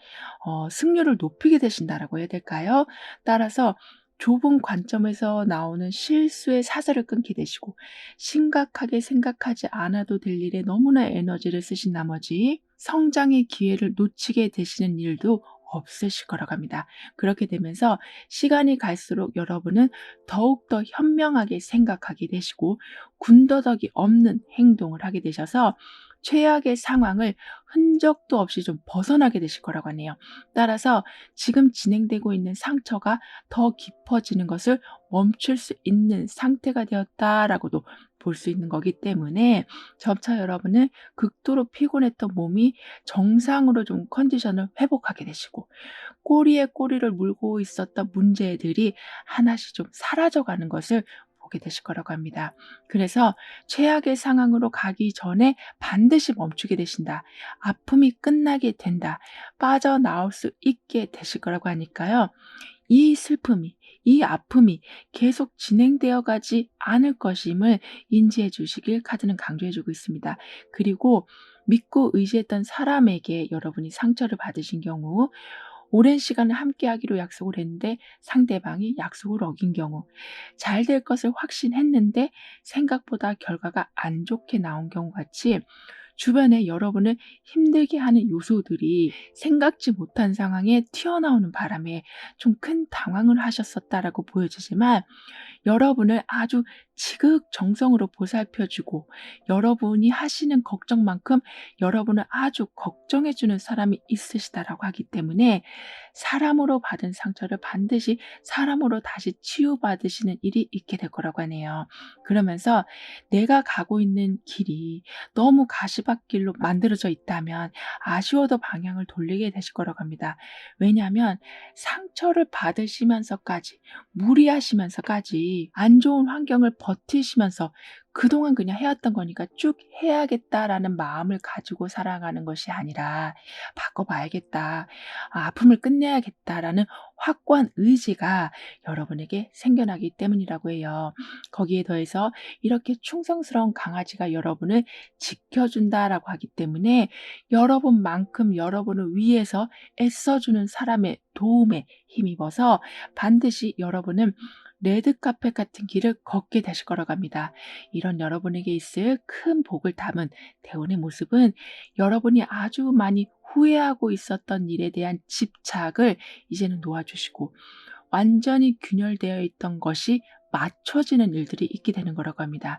Speaker 1: 승률을 높이게 되신다라고 해야 될까요? 따라서 좁은 관점에서 나오는 실수의 사슬을 끊게 되시고 심각하게 생각하지 않아도 될 일에 너무나 에너지를 쓰신 나머지 성장의 기회를 놓치게 되시는 일도 없으실 거라고 합니다. 그렇게 되면서 시간이 갈수록 여러분은 더욱더 현명하게 생각하게 되시고 군더더기 없는 행동을 하게 되셔서 최악의 상황을 흔적도 없이 좀 벗어나게 되실 거라고 하네요. 따라서 지금 진행되고 있는 상처가 더 깊어지는 것을 멈출 수 있는 상태가 되었다라고도 볼 수 있는 거기 때문에 점차 여러분은 극도로 피곤했던 몸이 정상으로 좀 컨디션을 회복하게 되시고 꼬리에 꼬리를 물고 있었던 문제들이 하나씩 좀 사라져가는 것을 보게 되실 거라고 합니다. 그래서 최악의 상황으로 가기 전에 반드시 멈추게 되신다. 아픔이 끝나게 된다. 빠져나올 수 있게 되실 거라고 하니까요. 이 슬픔이, 이 아픔이 계속 진행되어 가지 않을 것임을 인지해 주시길 카드는 강조해 주고 있습니다. 그리고 믿고 의지했던 사람에게 여러분이 상처를 받으신 경우 오랜 시간을 함께하기로 약속을 했는데 상대방이 약속을 어긴 경우, 잘 될 것을 확신했는데 생각보다 결과가 안 좋게 나온 경우 같이 주변에 여러분을 힘들게 하는 요소들이 생각지 못한 상황에 튀어나오는 바람에 좀 큰 당황을 하셨었다라고 보여지지만 여러분을 아주 지극정성으로 보살펴 주고 여러분이 하시는 걱정만큼 여러분을 아주 걱정해 주는 사람이 있으시다라고 하기 때문에 사람으로 받은 상처를 반드시 사람으로 다시 치유받으시는 일이 있게 될 거라고 하네요. 그러면서 내가 가고 있는 길이 너무 가시밭길로 만들어져 있다면 아쉬워도 방향을 돌리게 되실 거라고 합니다. 왜냐하면 상처를 받으시면서까지 무리하시면서까지 안 좋은 환경을 버티시면서 그동안 그냥 해왔던 거니까 쭉 해야겠다라는 마음을 가지고 살아가는 것이 아니라 '바꿔봐야겠다. 아픔을 끝내야겠다.'라는 확고한 의지가 여러분에게 생겨나기 때문이라고 해요. 거기에 더해서 이렇게 충성스러운 강아지가 여러분을 지켜준다라고 하기 때문에 여러분만큼 여러분을 위해서 애써주는 사람의 도움에 힘입어서 반드시 여러분은 레드카펫 같은 길을 걷게 되실 거라고 합니다. 이런 여러분에게 있을 큰 복을 담은 대운의 모습은 여러분이 아주 많이 후회하고 있었던 일에 대한 집착을 이제는 놓아주시고 완전히 균열되어 있던 것이 맞춰지는 일들이 있게 되는 거라고 합니다.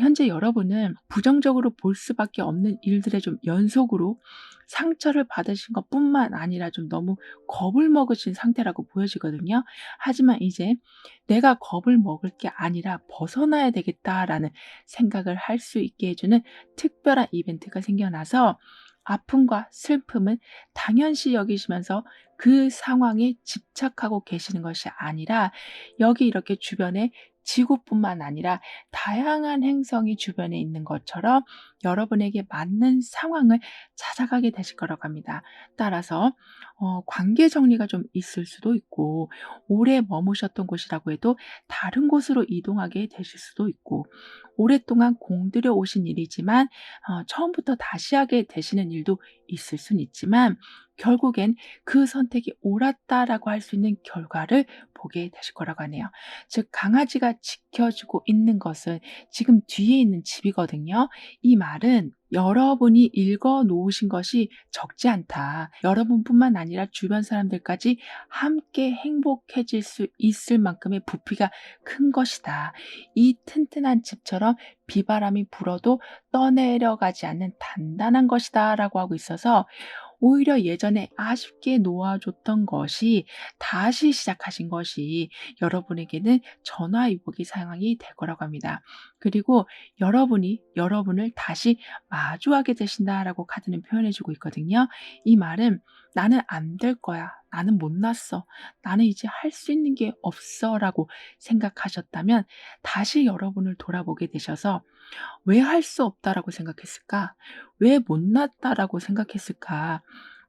Speaker 1: 현재 여러분은 부정적으로 볼 수밖에 없는 일들의 좀 연속으로 상처를 받으신 것뿐만 아니라 좀 너무 겁을 먹으신 상태라고 보여지거든요. 하지만 이제 '내가 겁을 먹을 게 아니라 벗어나야 되겠다.'라는 생각을 할 수 있게 해 주는 특별한 이벤트가 생겨나서 아픔과 슬픔은 당연시 여기시면서 그 상황에 집착하고 계시는 것이 아니라 여기 이렇게 주변에 지구뿐만 아니라 다양한 행성이 주변에 있는 것처럼 여러분에게 맞는 상황을 찾아가게 되실 거라고 합니다. 따라서 관계 정리가 좀 있을 수도 있고 오래 머무셨던 곳이라고 해도 다른 곳으로 이동하게 되실 수도 있고 오랫동안 공들여 오신 일이지만 처음부터 다시 하게 되시는 일도 있을 수는 있지만 결국엔 그 선택이 옳았다라고 할 수 있는 결과를 보게 되실 거라고 하네요. 즉 강아지가 지켜주고 있는 것은 지금 뒤에 있는 집이거든요. 이 말은 여러분이 읽어 놓으신 것이 적지 않다. 여러분뿐만 아니라 주변 사람들까지 함께 행복해질 수 있을 만큼의 부피가 큰 것이다. 이 튼튼한 집처럼 비바람이 불어도 떠내려가지 않는 단단한 것이다라고 하고 있어서 오히려 예전에 아쉽게 놓아줬던 것이 다시 시작하신 것이 여러분에게는 전화위복의 상황이 될 거라고 합니다. 그리고 여러분이 여러분을 다시 마주하게 되신다라고 카드는 표현해 주고 있거든요. 이 말은 나는 안 될 거야. 나는 못났어. 나는 이제 할 수 있는 게 없어라고 생각하셨다면 다시 여러분을 돌아보게 되셔서 '왜 할 수 없다.'라고 생각했을까? '왜 못났다.'라고 생각했을까?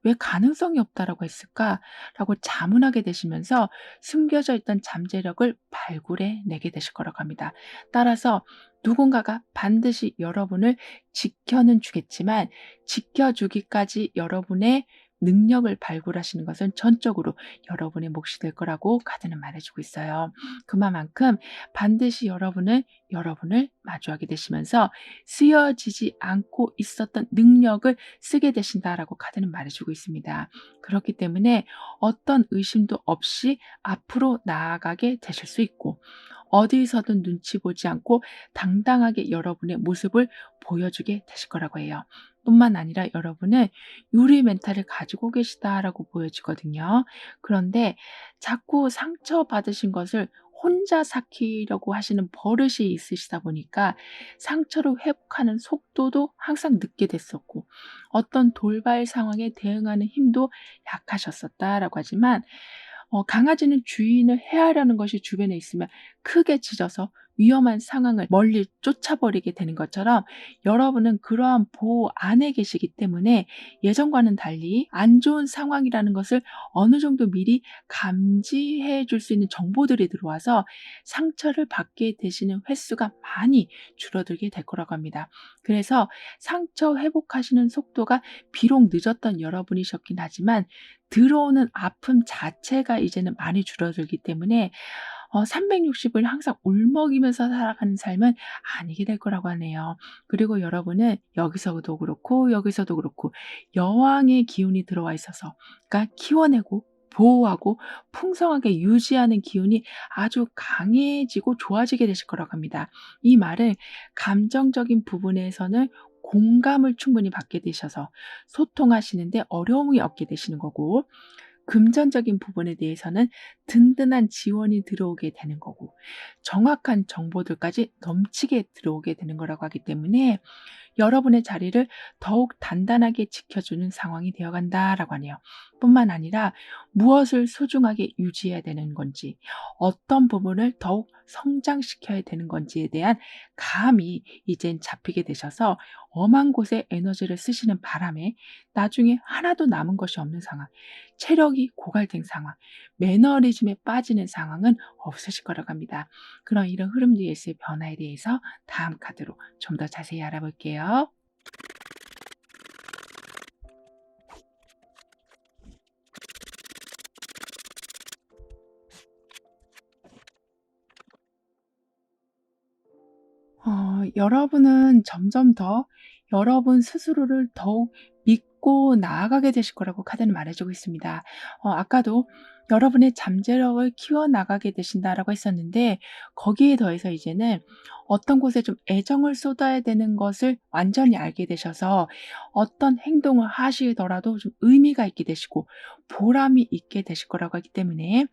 Speaker 1: '왜 가능성이 없다.'라고 했을까?'라고 자문하게 되시면서 숨겨져 있던 잠재력을 발굴해 내게 되실 거라고 합니다. 따라서 누군가가 반드시 여러분을 지켜는 주겠지만 지켜주기까지 여러분의 능력을 발굴하시는 것은 전적으로 여러분의 몫이 될 거라고 카드는 말해주고 있어요. 그만큼 반드시 여러분을 마주하게 되시면서 쓰여지지 않고 있었던 능력을 쓰게 되신다라고 카드는 말해주고 있습니다. 그렇기 때문에 어떤 의심도 없이 앞으로 나아가게 되실 수 있고, 어디서든 눈치 보지 않고 당당하게 여러분의 모습을 보여주게 되실 거라고 해요. 뿐만 아니라 여러분은 유리 멘탈을 가지고 계시다라고 보여지거든요. 그런데 자꾸 상처받으신 것을 혼자 삭히려고 하시는 버릇이 있으시다 보니까 상처를 회복하는 속도도 항상 늦게 됐었고, 어떤 돌발 상황에 대응하는 힘도 약하셨었다라고 하지만, 강아지는 주인을 해하려는 것이 주변에 있으면 크게 짖어서 위험한 상황을 멀리 쫓아버리게 되는 것처럼, 여러분은 그러한 보호 안에 계시기 때문에 예전과는 달리 안 좋은 상황이라는 것을 어느 정도 미리 감지해 줄 수 있는 정보들이 들어와서 상처를 받게 되시는 횟수가 많이 줄어들게 될 거라고 합니다. 그래서 상처 회복하시는 속도가 비록 늦었던 여러분이셨긴 하지만 들어오는 아픔 자체가 이제는 많이 줄어들기 때문에 360을 항상 울먹이면서 살아가는 삶은 아니게 될 거라고 하네요. 그리고 여러분은 여기서도 그렇고 여기서도 그렇고 여왕의 기운이 들어와 있어서, 그러니까 키워내고 보호하고 풍성하게 유지하는 기운이 아주 강해지고 좋아지게 되실 거라고 합니다. 이 말은 감정적인 부분에서는 공감을 충분히 받게 되셔서 소통하시는데 어려움이 없게 되시는 거고, 금전적인 부분에 대해서는 든든한 지원이 들어오게 되는 거고, 정확한 정보들까지 넘치게 들어오게 되는 거라고 하기 때문에 여러분의 자리를 더욱 단단하게 지켜주는 상황이 되어간다라고 하네요. 뿐만 아니라 무엇을 소중하게 유지해야 되는 건지, 어떤 부분을 더욱 성장시켜야 되는 건지에 대한 감이 이젠 잡히게 되셔서 엄한 곳에 에너지를 쓰시는 바람에 나중에 하나도 남은 것이 없는 상황, 체력이 고갈된 상황, 매너리즘에 빠지는 상황은 없으실 거라고 합니다. 그런 이런 흐름 뒤에서의 변화에 대해서 다음 카드로 좀 더 자세히 알아볼게요. 여러분은 점점 더 여러분 스스로를 더욱 믿고 나아가게 되실 거라고 카드는 말해주고 있습니다. 아까도 여러분의 잠재력을 키워나가게 되신다라고 했었는데, 거기에 더해서 이제는 어떤 곳에 좀 애정을 쏟아야 되는 것을 완전히 알게 되셔서 어떤 행동을 하시더라도 좀 의미가 있게 되시고 보람이 있게 되실 거라고 하기 때문에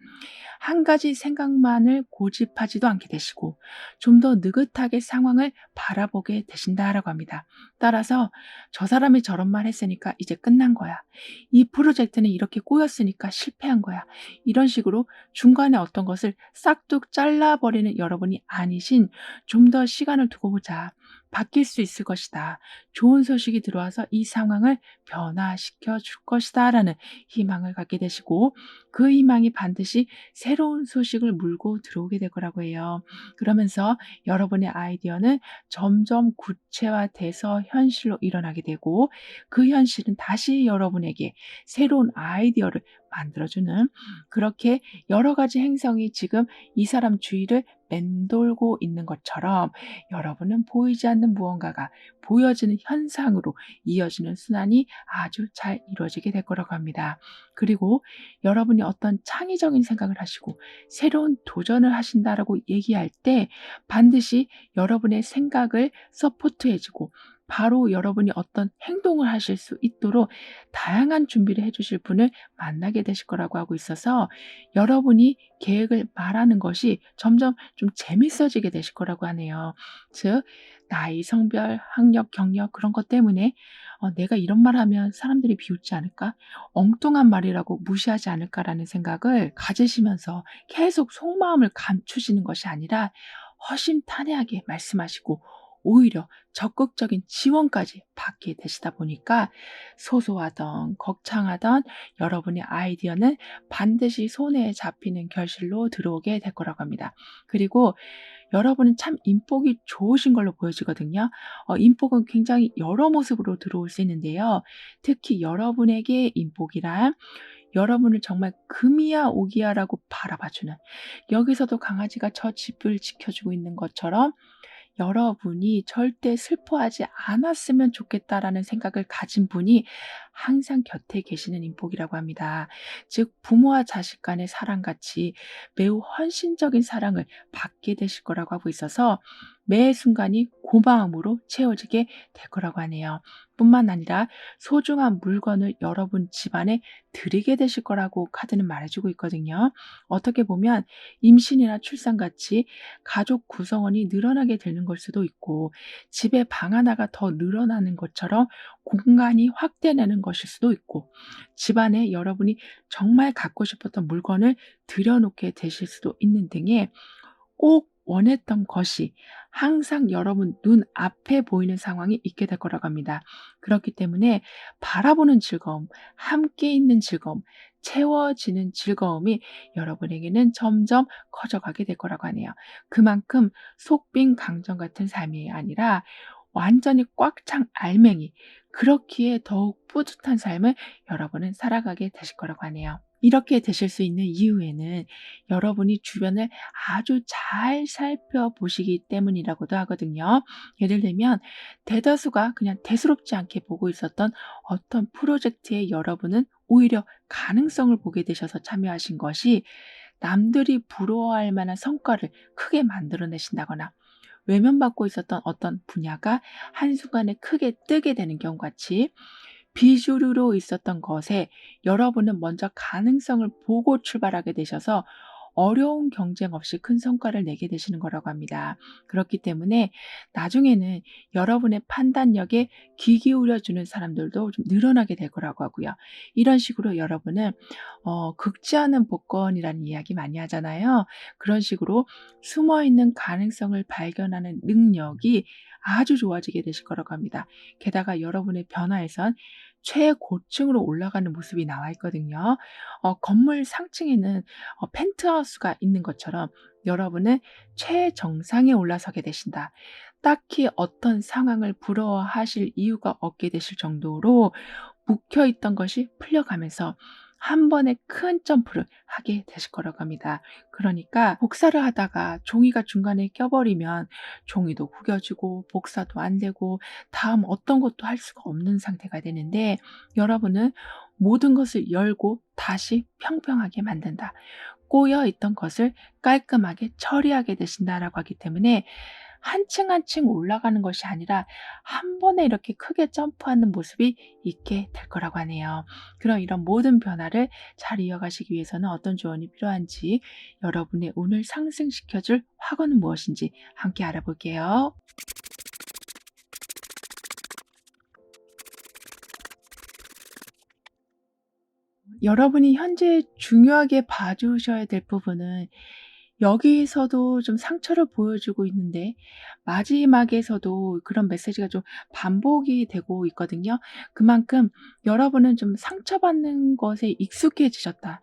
Speaker 1: 한 가지 생각만을 고집하지도 않게 되시고 좀 더 느긋하게 상황을 바라보게 되신다라고 합니다. 따라서 저 사람이 저런 말 했으니까 이제 끝난 거야. 이 프로젝트는 이렇게 꼬였으니까 실패한 거야. 이런 식으로 중간에 어떤 것을 싹둑 잘라버리는 여러분이 아니신, 좀 더 시간을 두고 보자. 바뀔 수 있을 것이다. 좋은 소식이 들어와서 이 상황을 변화시켜 줄 것이다. 라는 희망을 갖게 되시고, 그 희망이 반드시 새로운 소식을 물고 들어오게 될 거라고 해요. 그러면서 여러분의 아이디어는 점점 구체화돼서 현실로 일어나게 되고, 그 현실은 다시 여러분에게 새로운 아이디어를 만들어주는, 그렇게 여러 가지 행성이 지금 이 사람 주위를 맴돌고 있는 것처럼 여러분은 보이지 않는 무언가가 보여지는 현상으로 이어지는 순환이 아주 잘 이루어지게 될 거라고 합니다. 그리고 여러분이 어떤 창의적인 생각을 하시고 새로운 도전을 하신다라고 얘기할 때 반드시 여러분의 생각을 서포트해 주고 바로 여러분이 어떤 행동을 하실 수 있도록 다양한 준비를 해 주실 분을 만나게 되실 거라고 하고 있어서, 여러분이 계획을 말하는 것이 점점 좀 재밌어지게 되실 거라고 하네요. 즉 나이, 성별, 학력, 경력 그런 것 때문에 '내가 이런 말하면 사람들이 비웃지 않을까? 엉뚱한 말이라고 무시하지 않을까?'라는 생각을 가지시면서 계속 속마음을 감추시는 것이 아니라 허심탄회하게 말씀하시고 오히려 적극적인 지원까지 받게 되시다 보니까 소소하던 거창하던 여러분의 아이디어는 반드시 손에 잡히는 결실로 들어오게 될 거라고 합니다. 그리고 여러분은 참 인복이 좋으신 걸로 보여지거든요. 인복은 굉장히 여러 모습으로 들어올 수 있는데요. 특히 여러분에게 인복이란 여러분을 정말 금이야 오기야라고 바라봐 주는, 여기서도 강아지가 저 집을 지켜주고 있는 것처럼 여러분이 절대 슬퍼하지 않았으면 좋겠다라는 생각을 가진 분이 항상 곁에 계시는 인복이라고 합니다. 즉 부모와 자식 간의 사랑같이 매우 헌신적인 사랑을 받게 되실 거라고 하고 있어서 매 순간이 고마움으로 채워지게 될 거라고 하네요. 뿐만 아니라 소중한 물건을 여러분 집안에 드리게 되실 거라고 카드는 말해주고 있거든요. 어떻게 보면 임신이나 출산같이 가족 구성원이 늘어나게 되는 걸 수도 있고, 집에 방 하나가 더 늘어나는 것처럼 공간이 확대되는 것일 수도 있고, 집안에 여러분이 정말 갖고 싶었던 물건을 들여놓게 되실 수도 있는 등의 꼭 원했던 것이 항상 여러분 눈앞에 보이는 상황이 있게 될 거라고 합니다. 그렇기 때문에 바라보는 즐거움, 함께 있는 즐거움, 채워지는 즐거움이 여러분에게는 점점 커져가게 될 거라고 하네요. 그만큼 속빈 강정 같은 삶이 아니라 완전히 꽉 찬 알맹이, 그렇기에 더욱 뿌듯한 삶을 여러분은 살아가게 되실 거라고 하네요. 이렇게 되실 수 있는 이유에는 여러분이 주변을 아주 잘 살펴보시기 때문이라고도 하거든요. 예를 들면 대다수가 그냥 대수롭지 않게 보고 있었던 어떤 프로젝트에 여러분은 오히려 가능성을 보게 되셔서 참여하신 것이 남들이 부러워할 만한 성과를 크게 만들어내신다거나, 외면받고 있었던 어떤 분야가 한순간에 크게 뜨게 되는 경우 같이 비주류로 있었던 것에 여러분은 먼저 가능성을 보고 출발하게 되셔서 어려운 경쟁 없이 큰 성과를 내게 되시는 거라고 합니다. 그렇기 때문에 나중에는 여러분의 판단력에 귀 기울여 주는 사람들도 좀 늘어나게 될 거라고 하고요. 이런 식으로 여러분은 극지 않은 복권이라는 이야기 많이 하잖아요. 그런 식으로 숨어 있는 가능성을 발견하는 능력이 아주 좋아지게 되실 거라고 합니다. 게다가 여러분의 변화에선 최고층으로 올라가는 모습이 나와 있거든요. 건물 상층에는 펜트하우스가 있는 것처럼 여러분은 최정상에 올라서게 되신다. 딱히 어떤 상황을 부러워하실 이유가 없게 되실 정도로 묵혀 있던 것이 풀려가면서 한 번에 큰 점프를 하게 되실 거라고 합니다. 그러니까 복사를 하다가 종이가 중간에 껴버리면 종이도 구겨지고 복사도 안 되고 다음 어떤 것도 할 수가 없는 상태가 되는데, 여러분은 모든 것을 열고 다시 평평하게 만든다. 꼬여 있던 것을 깔끔하게 처리하게 되신다라고 하기 때문에 한 층 한 층 올라가는 것이 아니라 한 번에 이렇게 크게 점프하는 모습이 있게 될 거라고 하네요. 그럼 이런 모든 변화를 잘 이어가시기 위해서는 어떤 조언이 필요한지, 여러분의 운을 상승시켜 줄 확언은 무엇인지 함께 알아볼게요. 여러분이 현재 중요하게 봐 주셔야 될 부분은 여기서도 좀 상처를 보여주고 있는데 마지막에서도 그런 메시지가 좀 반복이 되고 있거든요. 그만큼 여러분은 좀 '상처받는 것에 익숙해지셨다.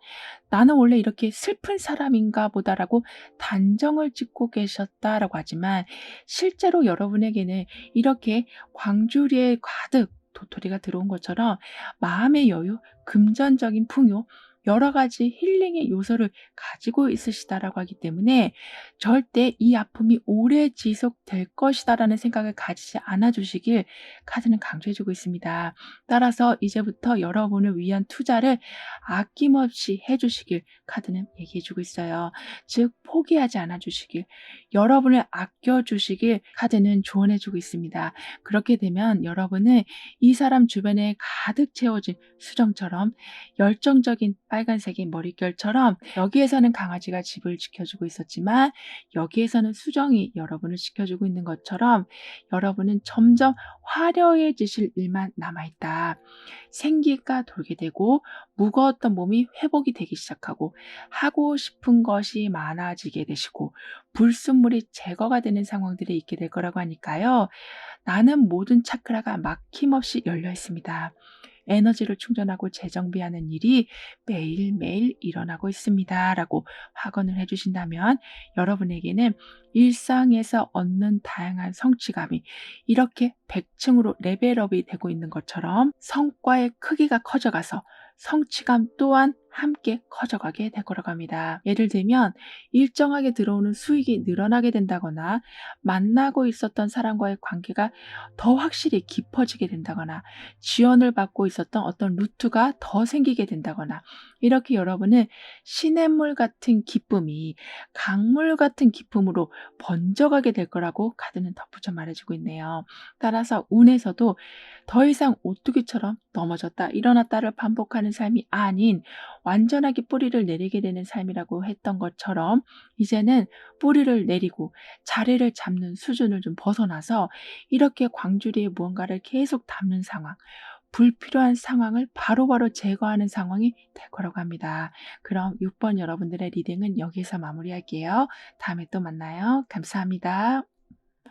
Speaker 1: 나는 원래 이렇게 슬픈 사람인가 보다.'라고 단정을 짓고 계셨다라고 하지만, 실제로 여러분에게는 이렇게 광주리에 가득 도토리가 들어온 것처럼 마음의 여유, 금전적인 풍요, 여러 가지 힐링의 요소를 가지고 있으시다라고 하기 때문에 절대 '이 아픔이 오래 지속될 것이다.'라는 생각을 가지지 않아 주시길 카드는 강조해 주고 있습니다. 따라서 이제부터 여러분을 위한 투자를 아낌없이 해 주시길 카드는 얘기해 주고 있어요. 즉 포기하지 않아 주시길, 여러분을 아껴 주시길 카드는 조언해 주고 있습니다. 그렇게 되면 여러분은 이 사람 주변에 가득 채워진 수정처럼, 열정적인 빨간색의 머릿결처럼 여기에서는 강아지가 집을 지켜주고 있었지만 여기에서는 수정이 여러분을 지켜주고 있는 것처럼 여러분은 점점 화려해지실 일만 남아있다. 생기가 돌게 되고 무거웠던 몸이 회복이 되기 시작하고 하고 싶은 것이 많아지게 되시고 불순물이 제거가 되는 상황들이 있게 될 거라고 하니까요. 나는 모든 차크라가 막힘없이 열려 있습니다. 에너지를 충전하고 재정비하는 일이 매일매일 일어나고 있습니다라고 확언을 해 주신다면 여러분에게는 일상에서 얻는 다양한 성취감이 이렇게 100층으로 레벨업이 되고 있는 것처럼 성과의 크기가 커져가서 성취감 또한 함께 커져가게 될 거라고 합니다. 예를 들면 일정하게 들어오는 수익이 늘어나게 된다거나 만나고 있었던 사람과의 관계가 더 확실히 깊어지게 된다거나 지원을 받고 있었던 어떤 루트가 더 생기게 된다거나 이렇게 여러분은 시냇물 같은 기쁨이 강물 같은 기쁨으로 번져가게 될 거라고 카드는 덧붙여 말해주고 있네요. 따라서 운에서도 더 이상 오뚜기처럼 넘어졌다 일어났다를 반복하는 삶이 아닌 완전하게 뿌리를 내리게 되는 삶이라고 했던 것처럼 이제는 뿌리를 내리고 자리를 잡는 수준을 좀 벗어나서 이렇게 광주리에 무언가를 계속 담는 상황, 불필요한 상황을 바로바로 제거하는 상황이 될 거라고 합니다. 그럼 6번 여러분들의 리딩은 여기서 마무리할게요. 다음에 또 만나요. 감사합니다.